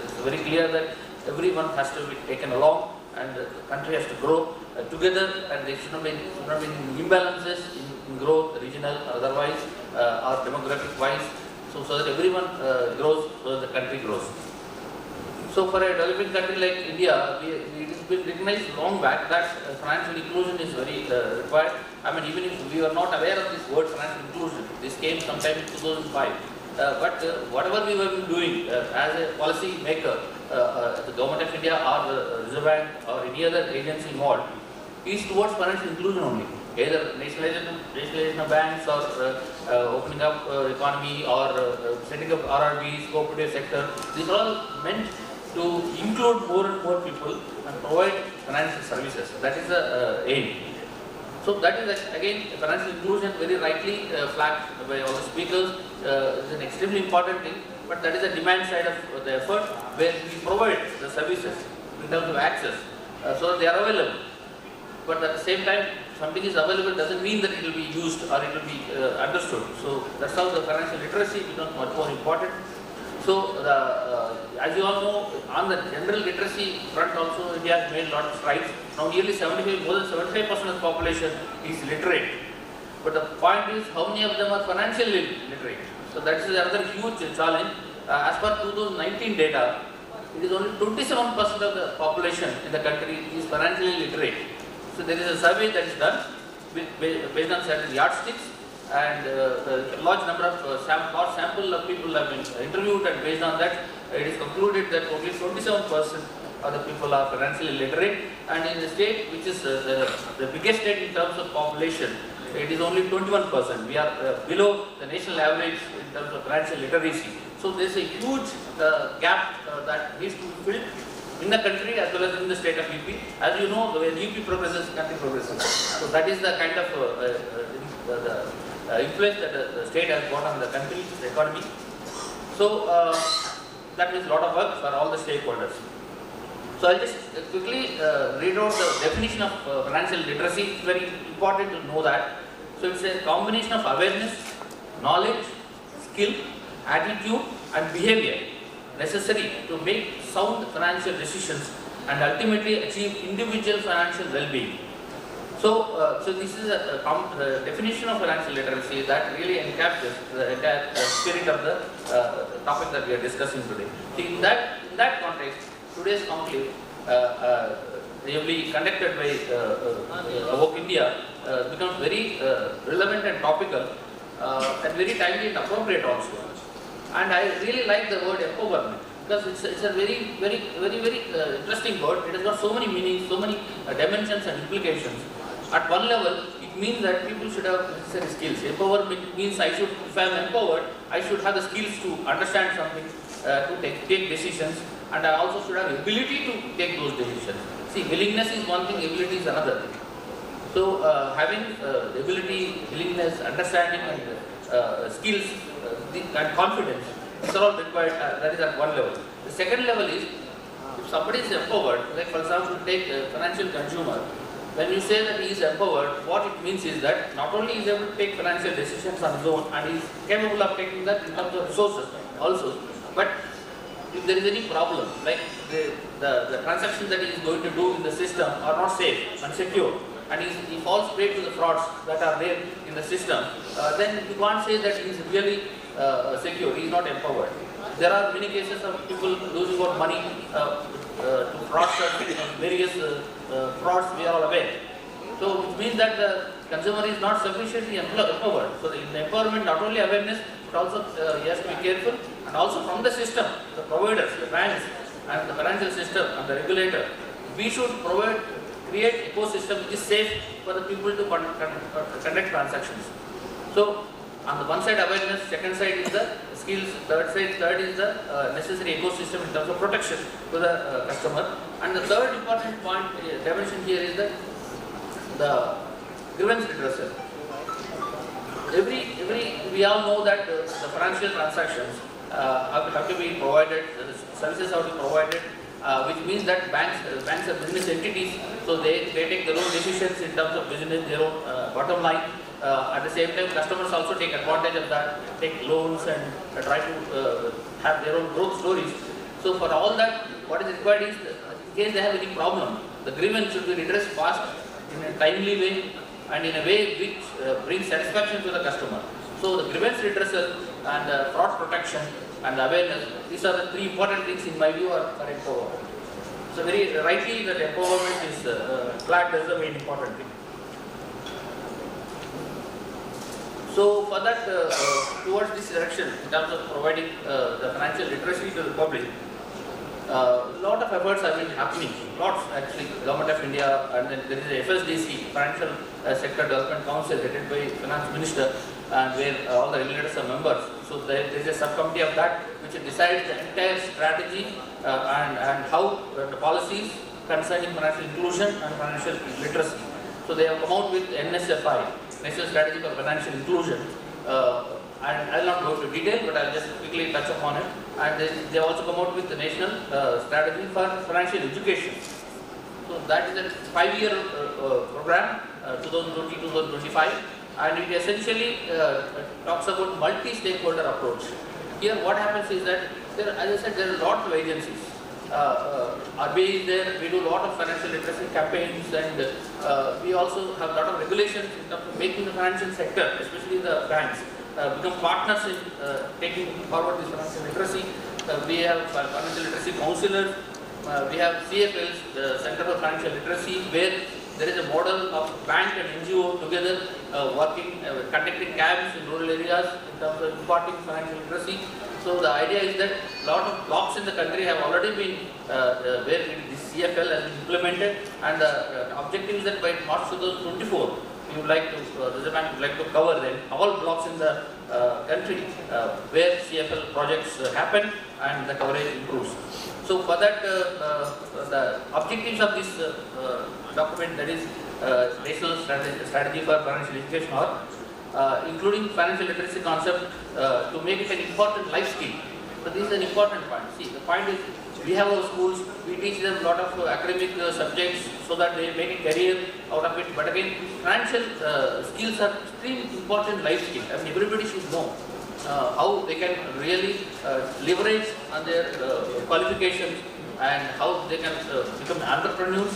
It's very clear that everyone has to be taken along, and the country has to grow together, and there should not be imbalances in growth, regional, otherwise, or demographic wise, so that everyone grows, so that the country grows. So for a developing country like India, it has been recognized long back that financial inclusion is very required. I mean, even if we were not aware of this word financial inclusion, this came sometime in 2005. But whatever we were doing as a policy maker, the Government of India or the Reserve Bank or any other agency involved, is towards financial inclusion only. Either nationalization of banks, or opening up economy, or setting up RRBs, cooperative sector. These are all meant to include more and more people and provide financial services. That is the aim. So that is again financial inclusion, very rightly flagged by all the speakers, is an extremely important thing. But that is the demand side of the effort, where we provide the services in terms of access, so that they are available. But at the same time, something is available doesn't mean that it will be used or it will be understood. So that's how the financial literacy becomes much more important. So as you all know, on the general literacy front also, India has made a lot of strides. Now nearly more than 75% of the population is literate. But the point is, how many of them are financially literate? So that is another huge challenge. As per 2019 data, it is only 27% of the population in the country is financially literate. So there is a survey that is done based on certain yardsticks, and a large number of sample of people have been interviewed, and based on that, it is concluded that only 27% of the people are financially literate, and in the state which is the biggest state in terms of population, it is only 21%. We are below the national average in terms of financial literacy. So there is a huge gap that needs to be filled in the country as well as in the state of UP. As you know, when UP progresses, country progresses. So that is the kind of influence that the state has got on the country, the economy. So that means a lot of work for all the stakeholders. So I'll just quickly read out the definition of financial literacy. It's very important to know that. So it's a combination of awareness, knowledge, skill, attitude and behavior necessary to make sound financial decisions and ultimately achieve individual financial well-being. So, this is a definition of financial literacy that really encapsulates the entire spirit of the topic that we are discussing today. See, in that context, today's conclave, really conducted by Awok India, becomes very relevant and topical, and very timely and appropriate also. And I really like the word empowerment, because it's a very interesting word. It has got so many meanings, so many dimensions and implications. At one level, it means that people should have necessary skills. Empowerment means if I am empowered, I should have the skills to understand something, to take decisions, and I also should have the ability to take those decisions. See, willingness is one thing, ability is another thing. So, having the ability, willingness, understanding, and skills and confidence, these are all required. That is at one level. The second level is, if somebody is empowered, like for example, take a financial consumer. When you say that he is empowered, what it means is that not only is he able to take financial decisions on his own, and he is capable of taking that in terms of resources also, but if there is any problem, like the transactions that he is going to do in the system are not safe and secure, and he falls prey to the frauds that are there in the system, then you can't say that he is really secure, he is not empowered. There are many cases of people losing out money to fraudsters, various frauds we are all aware. So it means that the consumer is not sufficiently empowered. So in the empowerment, not only awareness, it also he has to be careful, and also from the system, the providers, the banks, and the financial system and the regulator, we should create ecosystem which is safe for the people to conduct transactions. So, on the one side awareness, second side is the skills, third is the necessary ecosystem in terms of protection to the customer. And the third important point, dimension here is the grievance redressal. We all know that the financial transactions have to be provided, the services have to be provided, which means that banks are business entities, so they take their own decisions in terms of business, their own bottom line. At the same time, customers also take advantage of that, take loans and try to have their own growth stories. So for all that, what is required is, in case they have any problem, the grievance should be redressed fast, in a timely way, and in a way which brings satisfaction to the customer. So the grievance redressal and fraud protection and awareness, these are the three important things in my view are empowerment. So very rightly that empowerment is flagged as a very important thing. So for that, towards this direction, in terms of providing the financial literacy to the public, a lot of efforts have been happening, lots actually. Government of India, and then there is a FSDC, Financial Sector Development Council, headed by Finance Minister, and where all the regulators are members. So there is a subcommittee of that which decides the entire strategy and how the policies concerning financial inclusion and financial literacy. So they have come out with NSFI, National Strategy for Financial Inclusion, and I will not go into detail, but I will just quickly touch upon it. And they also come out with the National Strategy for Financial Education. So that is a 5-year program, 2020-2025, and it essentially talks about multi-stakeholder approach. Here what happens is that, as I said, there are lots of agencies. RBI is there, we do a lot of financial literacy campaigns, and we also have a lot of regulations in terms of making the financial sector, especially the banks, become partners in taking forward this financial literacy. We have financial literacy counselors, we have CFLs, the Center for Financial Literacy, where there is a model of bank and NGO together working, conducting camps in rural areas in terms of imparting financial literacy. So the idea is that a lot of blocks in the country have already been where this CFL has been implemented, and the objective is that by March 2024, we would like to, Reserve Bank would like to cover then all blocks in the country where CFL projects happen and the coverage improves. So for that, the objectives of this document, that is National Strategy for Financial Education, are including financial literacy concept to make it an important life skill. So this is an important point. See, the point is, we have our schools, we teach them a lot of academic subjects so that they make a career out of it. But again, financial skills are extremely important life skills. I mean, everybody should know how they can really leverage on their qualifications, and how they can become entrepreneurs,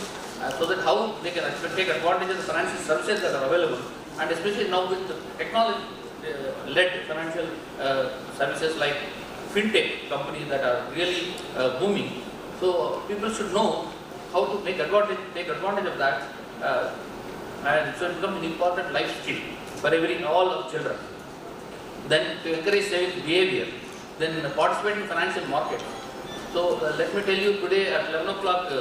so that how they can take advantage of the financial services that are available. And especially now with technology-led financial services like fintech companies that are really booming. So people should know how to take advantage of that, and so it becomes an important life skill for all of children. Then to encourage saving behavior, then participate in financial markets. So let me tell you, today at 11 o'clock,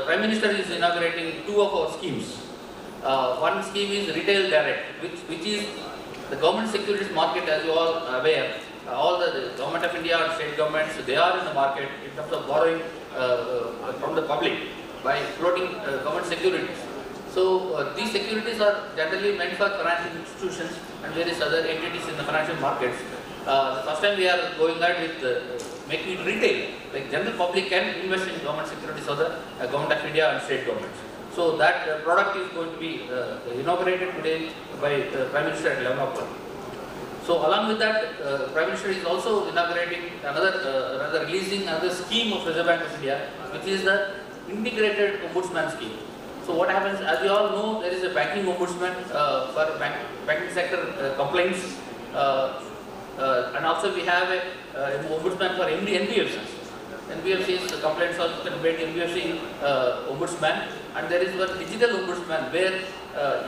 Prime Minister is inaugurating 2 of our schemes. One scheme is Retail Direct, which is the government securities market, as you all are aware. All the Government of India and state governments, they are in the market in terms of borrowing from the public by floating government securities. So these securities are generally meant for financial institutions and various other entities in the financial markets. The first time we are going ahead with making it retail, like general public can invest in government securities of the Government of India and state governments. So that product is going to be inaugurated today by Prime Minister at 11 o'clock. So along with that, Prime Minister is also inaugurating rather releasing another scheme of Reserve Bank of India, which is the integrated ombudsman scheme. So what happens, as you all know, there is a banking ombudsman for banking sector complaints, and also we have an ombudsman for NBFCs. NBFCs, the complaints also can be made NBFC ombudsman, and there is one digital ombudsman where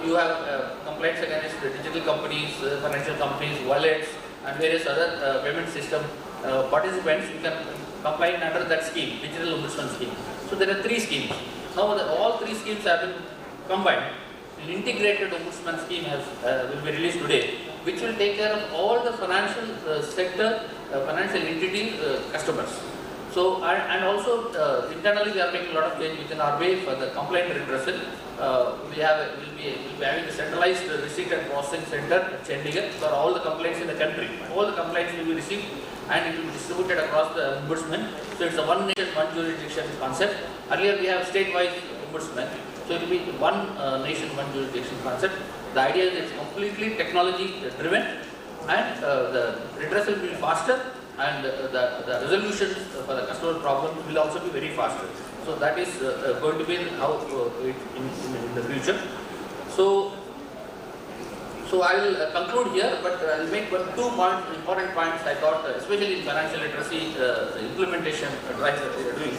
you have complaints against the digital companies, financial companies, wallets, and various other payment system participants, you can comply under that scheme, Digital Ombudsman scheme. So there are 3 schemes. Now all 3 schemes have been combined. An integrated ombudsman scheme will be released today, which will take care of all the financial sector, financial entity customers. So and also internally we are making a lot of change within RBI for the complaint redressal. We'll be having a centralized receipt and processing center at Chandigarh for all the complaints in the country. All the complaints will be received and it will be distributed across the ombudsman. So it's a one nation, one jurisdiction concept. Earlier we have state-wise ombudsman. So it will be one nation, one jurisdiction concept. The idea is it's completely technology driven and the redressal will be faster and the resolutions for the customer problems will also be very faster. So that is going to be how in the future. So I will conclude here, but I will make 2 important points I thought, especially in financial literacy implementation drive that we are doing.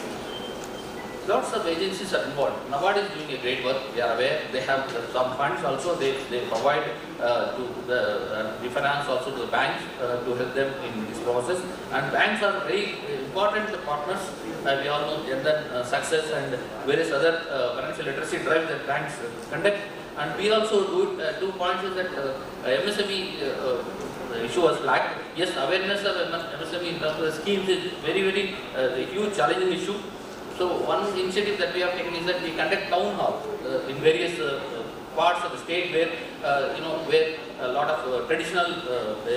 Lots of agencies are involved. NABARD is doing a great work, we are aware. They have some funds also, they provide to the refinance also to the banks to help them in this process. And banks are very important partners. We all know Jandan Success and various other financial literacy drives that banks conduct. And we also do it, 2 points is that MSME issue was lacked. Yes, awareness of MSME in terms of the schemes is very a huge challenging issue. So one initiative that we have taken is that we conduct town hall in various parts of the state where where a lot of traditional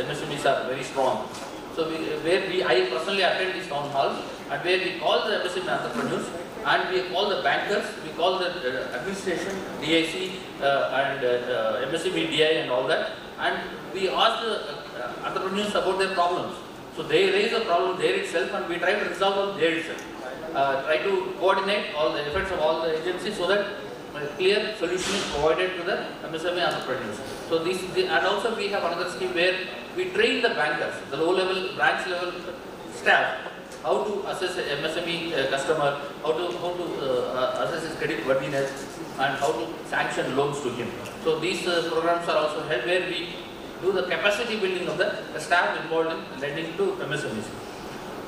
MSMEs are very strong. So I personally attend these town halls and where we call the MSME entrepreneurs and we call the bankers, we call the administration, DIC and MSME DI and all that, and we ask the entrepreneurs about their problems. So they raise a problem there itself and we try to resolve them there itself. Try to coordinate all the efforts of all the agencies so that a clear solution is provided to the MSME entrepreneurs. So and also we have another scheme where we train the bankers, the low level, branch level staff, how to assess a MSME customer, how to assess his credit worthiness and how to sanction loans to him. So these programs are also held where we do the capacity building of the staff involved in lending to MSMEs.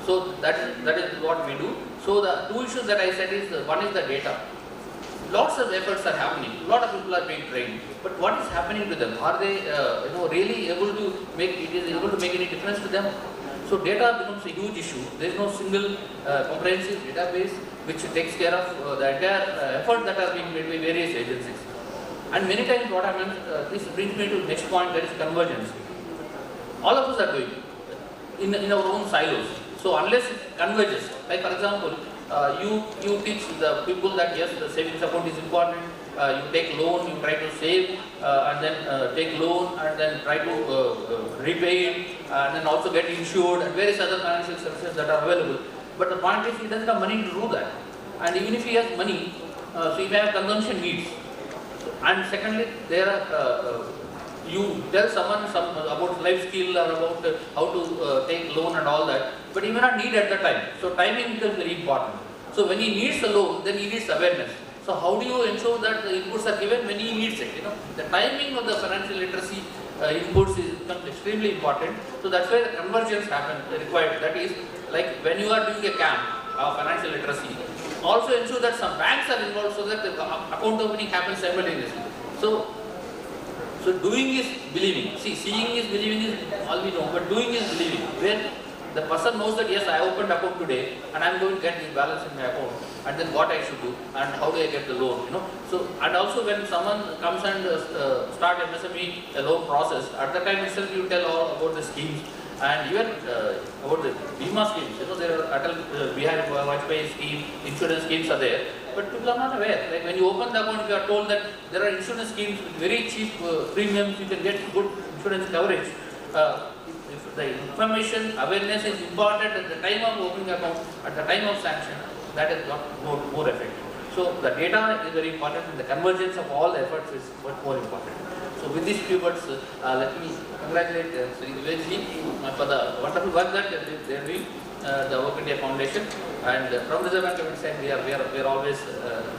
So that is what we do. So the 2 issues that I said is, one is the data. Lots of efforts are happening, a lot of people are being trained, but what is happening to them? Are they really able to make any difference to them? So data becomes a huge issue. There is no single comprehensive database which takes care of the entire effort that are being made by various agencies. And many times what happens, this brings me to the next point, that is convergence. All of us are doing in our own silos. So unless it converges, like for example, you teach the people that yes, the savings account is important, you take loan, you try to save and then take loan and then try to repay it and then also get insured and various other financial services that are available. But the point is he doesn't have money to do that. And even if he has money, so he may have consumption needs. And secondly, there are you tell someone about life skill or about how to take loan and all that, but he may not need at the time. So timing becomes very important. So when he needs a loan, then he needs awareness. So how do you ensure that the inputs are given when he needs it? The timing of the financial literacy inputs becomes extremely important. So that's why the convergence required. That is, like when you are doing a camp of financial literacy, also ensure that some banks are involved so that the account opening happens simultaneously. So doing is believing. See, seeing is believing is all we know, but doing is believing. Where the person knows that yes, I opened account today and I am going to get this balance in my account, and then what I should do and how do I get the loan, So, and also when someone comes and start MSME loan process, at the time itself you tell all about the schemes and even about the Bima schemes. There are Atal Bihari Vajpayee scheme, insurance schemes are there. But people are not aware. Like when you open the account, you are told that there are insurance schemes with very cheap premiums, you can get good insurance coverage. If the information, awareness is important at the time of opening account, at the time of sanction, that is got more effective. So the data is very important and the convergence of all efforts is much more important. So with these few words, let me congratulate Sri Vivek for the wonderful work that they are doing. The Work India Foundation, and from Reserve Bank of India, we are always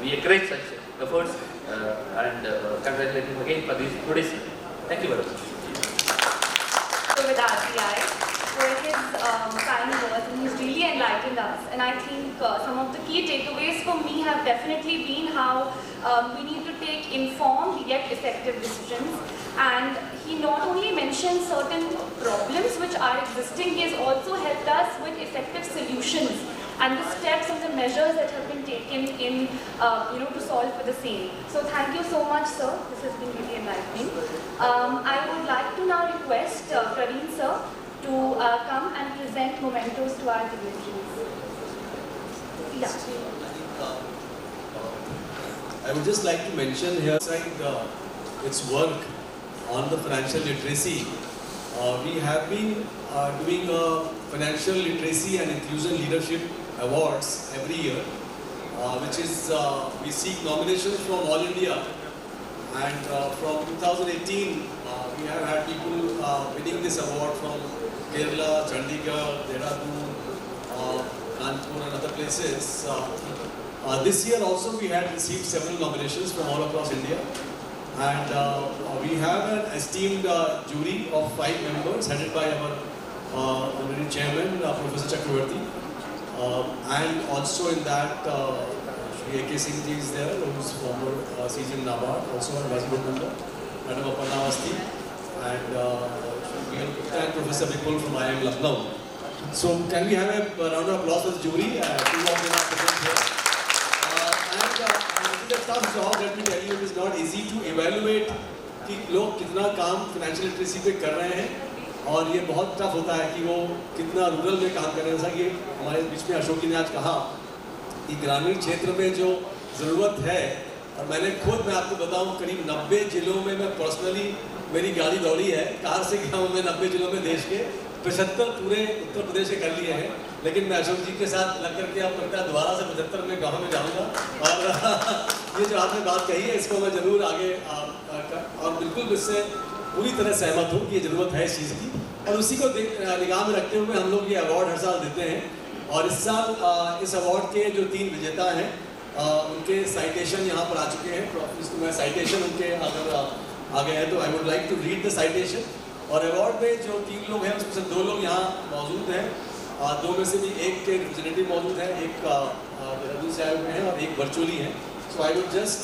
we encourage such efforts and congratulate him again for these goodies. Thank you very much. here with RTI for his kind words, and he's really enlightened us. And I think some of the key takeaways for me have definitely been how we need to take informed yet effective decisions. And he not only mentioned certain problems which are existing, he has also helped us with effective solutions and the steps and the measures that have been taken in, to solve for the same. So thank you so much, sir. This has been really enlightening. I would like to now request Praveen, sir, to come and present mementos to our dignitaries. Yeah. I would just like to mention here, its work on the financial literacy. We have been doing a financial literacy and inclusion leadership awards every year, which is we seek nominations from all India, and from 2018 we have had people winning this award from Kerala, Chandigarh, Dehradun, Kanpur and other places. This year also we had received several nominations from all across India, and we have an esteemed jury of 5 members headed by our honorary chairman, Professor Chakravarti. And also in that, Shri A.K. Singh ji is there, who is former CGM NABARD, also our vice board member, Madam Aparna Awasthi, and Professor Vipul from IIM Lucknow. So can we have a round of applause for the jury? Two of them are present here. And it is a tough job, let me tell you. It is not easy to evaluate कि लोग कितना काम financial literacy पे कर रहे हैं, और ये बहुत टफ होता है कि वो कितना रूरल में काम कर रहे हैं। जैसा कि हमारे बीच में अशोक जी ने आज कहा कि ग्रामीण क्षेत्र में जो ज़रूरत है, और मैंने खुद मैं आपको बताऊं करीब 90 जिलों में मैं पर्सनली मेरी गाड़ी दौड़ी है, कार से गया हूँ मैं 90 जिलों में देश के 75 पूरे उत्तर प्रदेश के कर लिए हैं, लेकिन मैं अशोक जी के साथ लग करके आप लगता है दोबारा से 75 में गाँव में जाऊँगा। और ये जो आपने बात कही है इसको मैं ज़रूर आगे और बिल्कुल इससे पूरी तरह सहमत हूँ कि ये ज़रूरत है इस चीज़ की, और उसी को निगाह में रखते हुए हम लोग ये अवार्ड हर साल देते हैं। और इस साल इस अवार्ड के जो 3 विजेता हैं उनके साइटेशन यहाँ पर आ चुके हैं। तो मैं साइटेशन उनके अगर आ गए हैं तो I would like to read the citation. और अवार्ड में जो 3 लोग हैं उसमें से 2 लोग यहाँ मौजूद हैं, 2 में से भी एक के रिप्रेजेंटेटिव मौजूद है, एक देहरादून से आए हुए हैं और एक वर्चुअली हैं। So I would just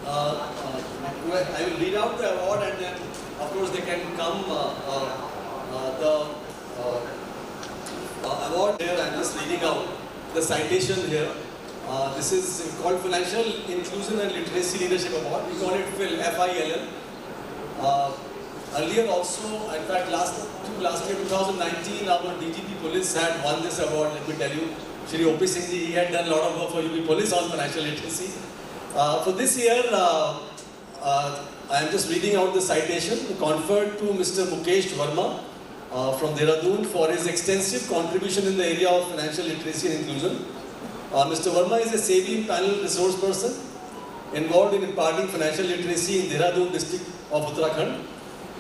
I will read out the award, and then of course they can come the award here. I'm just reading out the citation here. This is called Financial Inclusion and Literacy Leadership Award. We call it FILL, F-I-L-L. Earlier also, in fact last year 2019, our DGP Police had won this award. Let me tell you, Shri O.P. Singh ji, he had done a lot of work for UP Police on financial literacy. For this year, I am just reading out the citation conferred to Mr. Mukesh Verma from Dehradun for his extensive contribution in the area of financial literacy and inclusion. Mr. Verma is a SEBI panel resource person involved in imparting financial literacy in Dehradun district of Uttarakhand.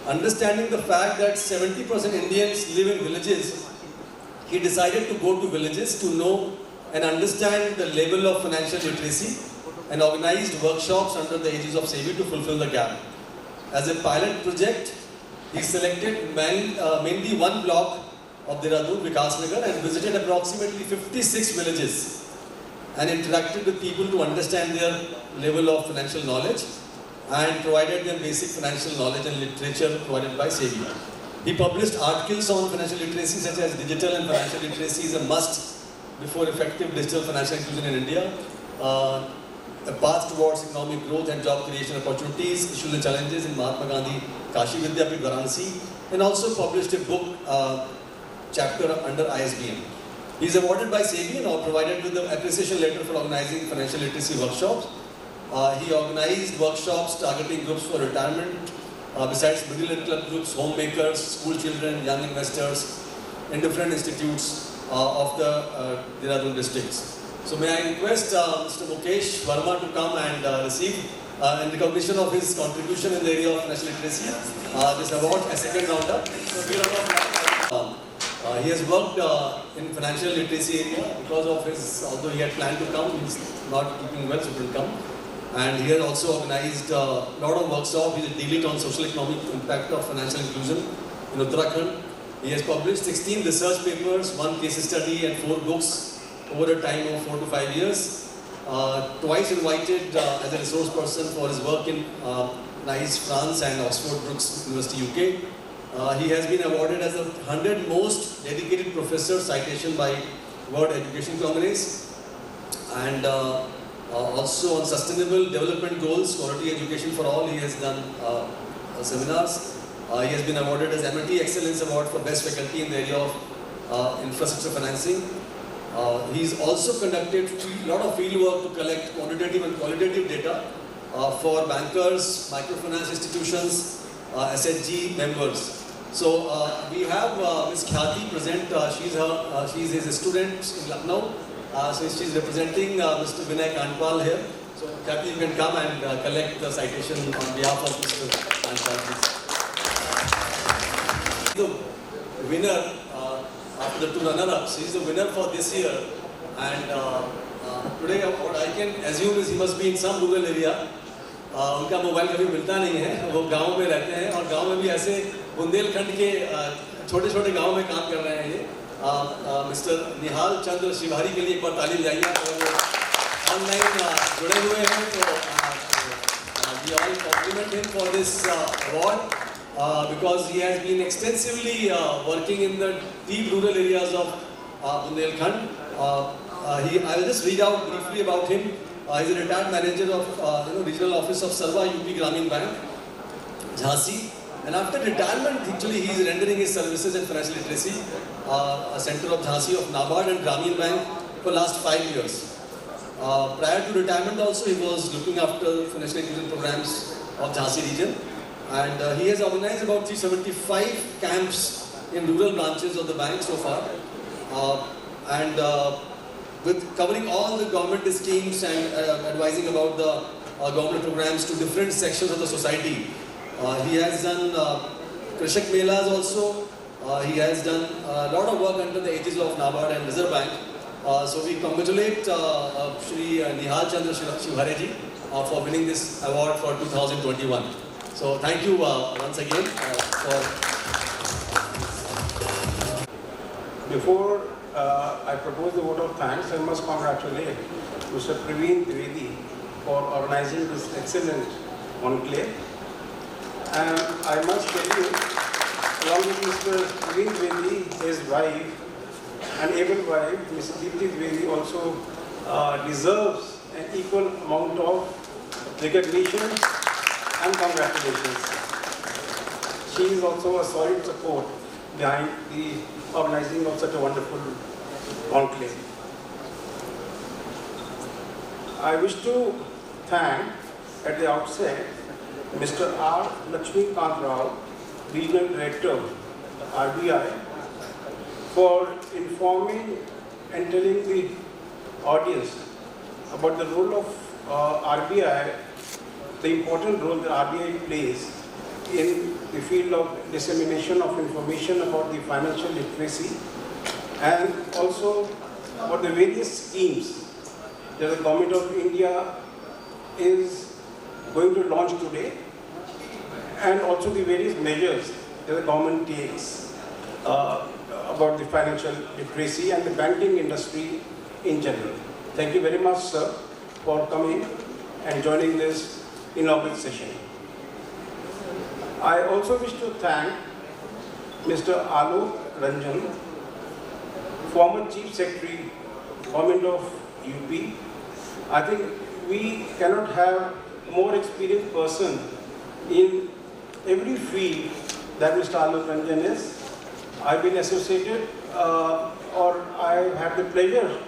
Understanding the fact that 70% Indians live in villages, he decided to go to villages to know and understand the level of financial literacy, and organized workshops under the aegis of SEBI to fulfill the gap. As a pilot project, he selected mainly one block of Dehradun, Vikas Nagar, and visited approximately 56 villages and interacted with people to understand their level of financial knowledge and provided them basic financial knowledge and literature provided by SEBI. He published articles on financial literacy such as digital and financial literacy is a must before effective digital financial inclusion in India. A path towards economic growth and job creation opportunities, issues and challenges in Mahatma Gandhi Kashi Vidyapit Varanasi, and also published a book chapter under ISBN. He is awarded by SEBI and provided with the appreciation letter for organizing financial literacy workshops. He organized workshops targeting groups for retirement, besides middle income groups, homemakers, school children, young investors, in different institutes of the Dehradun districts. So may I request Mr. Mukesh Verma to come and receive, in recognition of his contribution in the area of financial literacy, this award as second rounder. He has worked in financial literacy area because of his, although he had planned to come, he's not keeping well, so he will come. And he has also organized a lot of workshops. He is a delegate on social economic impact of financial inclusion in Uttarakhand. He has published 16 research papers, 1 case study and 4 books over a time of 4 to 5 years. Twice invited as a resource person for his work in Nice, France and Oxford Brookes University, UK. He has been awarded as the 100 most dedicated professor citation by World Education Congress, and also on sustainable development goals, quality education for all, he has done seminars. He has been awarded as MIT Excellence Award for Best Faculty in the area of infrastructure financing. He's also conducted a lot of field work to collect quantitative and qualitative data for bankers, microfinance institutions, SHG members. So we have Ms. Khyati present. She's his student in Lucknow. So she's representing Mr. Vinay Kandpal here. So Khyati, you can come and collect the citation on behalf of Mr. Kandpal. The winner after the 2 runners-ups. He is the winner for this year, and today what I can assume is he must be in some rural area. उनका mobile कभी मिलता नहीं है, वो गांव में रहते हैं और गांव में भी ऐसे बुंदेलखंड के छोटे-छोटे गांव में काम कर रहे हैं ये. मिस्टर निहाल चंद्र शिवहरी के लिए एक बार ताली बजाइए. ऑनलाइन जुड़े हुए हैं, तो we all compliment him for this award. Because he has been extensively working in the deep rural areas of Bundelkhand. I will just read out briefly about him. He is a retired manager of regional office of Sarva UP Gramin Bank, Jhansi. And after retirement, actually he is rendering his services in financial literacy, a center of Jhansi of NABARD and Gramin Bank for last 5 years. Prior to retirement also, he was looking after financial inclusion programs of Jhansi region. And he has organized about 375 camps in rural branches of the bank so far. With covering all the government schemes and advising about the government programs to different sections of the society. He has done Krishak Melas also. He has done a lot of work under the aegis of NABARD and Reserve Bank. So we congratulate Shri Nihal Chandra Shivhare for winning this award for 2021. So thank you once again Before I propose the vote of thanks, I must congratulate Mr. Praveen Trivedi for organizing this excellent conclave. And I must tell you, along with Mr. Praveen Trivedi, his wife, an able wife, Ms. Deepti Trivedi, also deserves an equal amount of recognition and congratulations. She is also a solid support behind the organizing of such a wonderful conclave. I wish to thank at the outset Mr. R. Lakshmikant Rao, Regional Director, RBI, for informing and telling the audience about the role of RBI, the important role that RBI plays in the field of dissemination of information about the financial literacy, and also about the various schemes that the Government of India is going to launch today, and also the various measures that the government takes about the financial literacy and the banking industry in general. Thank you very much, sir, for coming and joining this inaugural session. I also wish to thank Mr. Alok Ranjan, former Chief Secretary, Government of UP. I think we cannot have a more experienced person in every field that Mr. Alok Ranjan is. I've been associated or I had the pleasure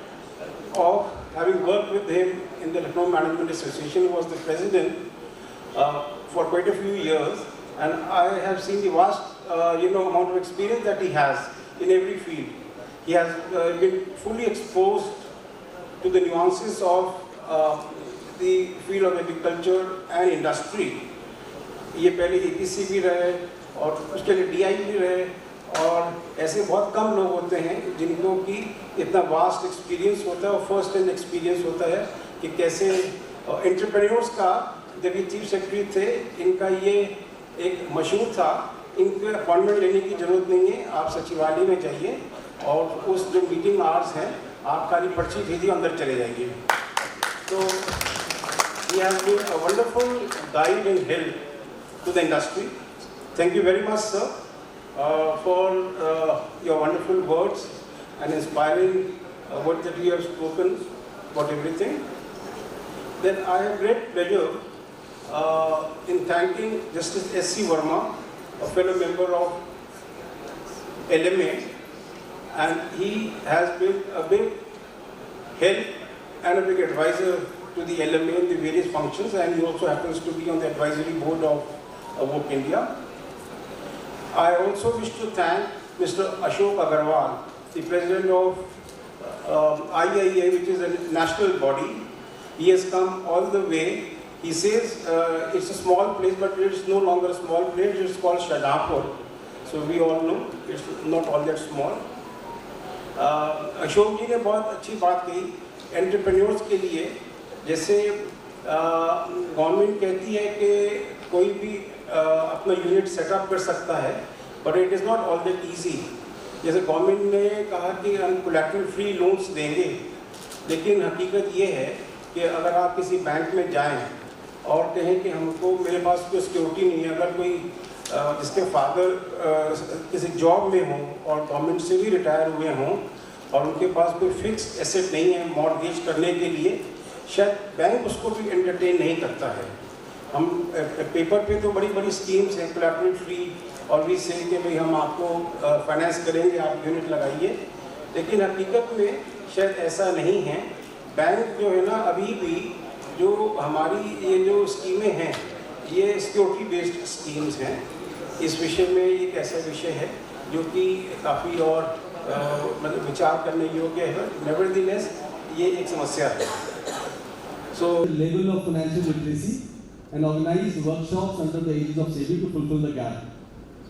of having worked with him in the Lucknow Management Association. He was the president for quite a few years, and I have seen the vast amount of experience that he has in every field. He has been fully exposed to the nuances of the field of agriculture and industry. ये पहले APC भी रहे और उसके लिए DI भी रहे, और ऐसे बहुत कम लोग होते हैं जिनको कि इतना वास्ट एक्सपीरियंस होता है और फर्स्ट हैंड एक्सपीरियंस होता है कि कैसे एंटरप्रेन्योर्स का, जब ये चीफ सेक्रेटरी थे, इनका ये एक मशहूर था इनके अपॉइंटमेंट लेने की ज़रूरत नहीं है, आप सचिवालय में जाइए और उस जो मीटिंग आवर्स हैं आप खाली पर्ची भेजिए, अंदर चले जाइए। तो he has been a wonderful guide and help to the industry. Thank you very much, sir, for your wonderful words and inspiring words that you have spoken about everything. Then I have great pleasure in thanking Justice S.C. Verma, a fellow member of LMA, and he has been a big help and a big advisor to the LMA in the various functions, and he also happens to be on the advisory board of Work India. I also wish to thank Mr. Ashok Agarwal, the president of IIA, which is a national body. He has come all the way. He says it's a small place, but it's no longer a small place. It's called Shadapur. So we all know it's not all that small. Ashok जी ने बहुत अच्छी बात कही entrepreneurs के लिए। जैसे government कहती है कि कोई भी अपना यूनिट सेटअप कर सकता है, but it is not all that easy. जैसे गवर्नमेंट ने कहा कि हम कोलैटरल फ्री लोन्स देंगे, लेकिन हकीकत ये है कि अगर आप किसी बैंक में जाएं और कहें कि हमको मेरे पास कोई सिक्योरिटी नहीं है, अगर कोई जिसके फादर किसी जॉब में हों और गवर्नमेंट से भी रिटायर हुए हों और उनके पास कोई फिक्स एसेट नहीं है मॉर्गेज करने के लिए, शायद बैंक उसको भी एंटरटेन नहीं करता है। हम पेपर पे तो बड़ी बड़ी स्कीम्स हैं कोलैटरल फ्री, और भी से कि भाई हम आपको फाइनेंस करेंगे, आप यूनिट लगाइए, लेकिन हकीकत में शायद ऐसा नहीं है। बैंक जो है ना, अभी भी जो हमारी ये जो स्कीमें हैं ये सिक्योरिटी बेस्ड स्कीम्स हैं। इस विषय में एक ऐसा विषय है जो कि काफ़ी और मतलब विचार करने योग्य है। नेवरदलेस ये एक समस्या है। So level of financial literacy and organized workshops under the aegis of SEBI to fulfill the gap.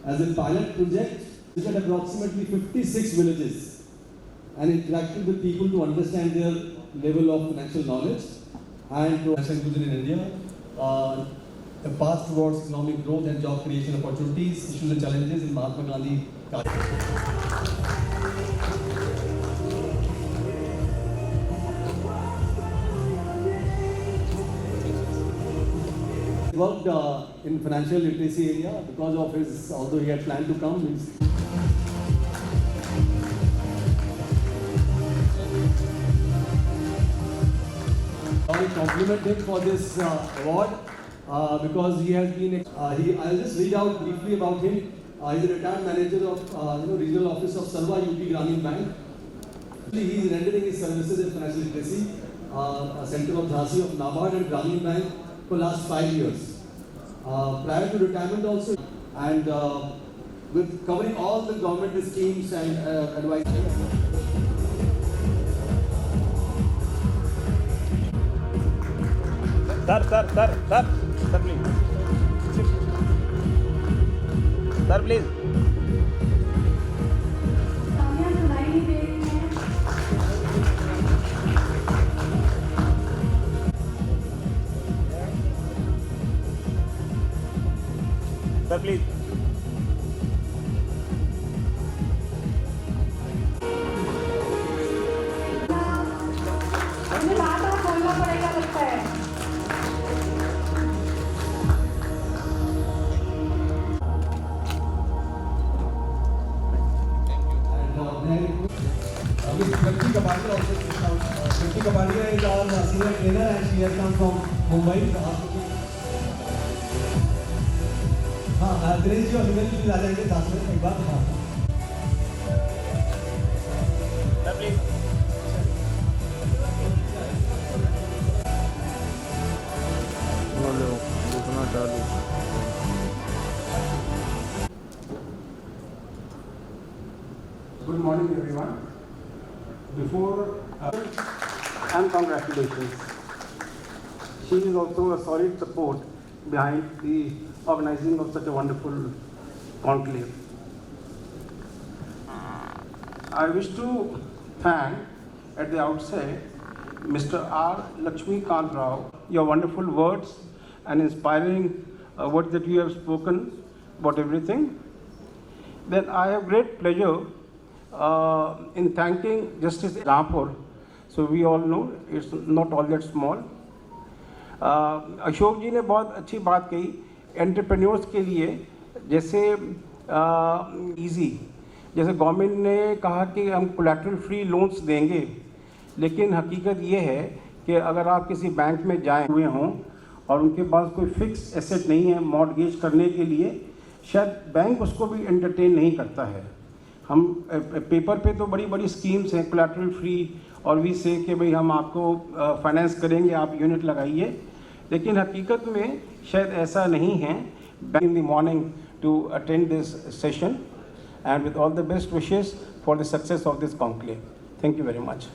As a pilot project, we had approximately 56 villages and interacted with people to understand their level of financial knowledge and financial inclusion in India, the path towards economic growth and job creation opportunities, issues and challenges in Mahatma Gandhi. Worked in financial literacy area because of his, although he had planned to come. I compliment him for this award because he has been. I'll just read out briefly about him. He's a retired manager of regional office of Sarva UP Gramin Bank. He is rendering his services in financial literacy, a center of Jhansi of NABARD and Gramin Bank for last 5 years. Prior to retirement also, and with covering all the government schemes and advice. Sir, please. Sir, please. Sir, please. हमें बार-बार बोलना पड़ेगा लगता है। Shakti Kapadia is our senior trainer and she has come from Mumbai. हाँ, दिनेश जी और निगल जी आ जाएंगे साथ में एक बार। हाँ। Good morning, everyone. Before and congratulations. She is also a solid support behind the organizing of such a wonderful conclave. I wish to thank at the outset Mr. R. Lakshmi Kant Rao, your wonderful words and inspiring words that you have spoken about everything. then I have great pleasure in thanking Justice Rampur. So we all know it's not all that small. Ashok जी ने बहुत अच्छी बात कही entrepreneurs के लिए, जैसे easy, जैसे government ने कहा कि हम कोलैटरल फ्री लोन्स देंगे, लेकिन हकीकत ये है कि अगर आप किसी बैंक में जाए हुए हों और उनके पास कोई फिक्स एसेट नहीं है मॉर्टगेज करने के लिए, शायद बैंक उसको भी एंटरटेन नहीं करता है। हम पेपर पे तो बड़ी बड़ी स्कीम्स हैं कोलैटरल फ्री, और वी से कि भाई हम आपको फाइनेंस करेंगे, आप यूनिट लगाइए, लेकिन हकीकत में शायद ऐसा नहीं है। Back in the morning to attend this session and with all the best wishes for the success of this conclave. Thank you very much.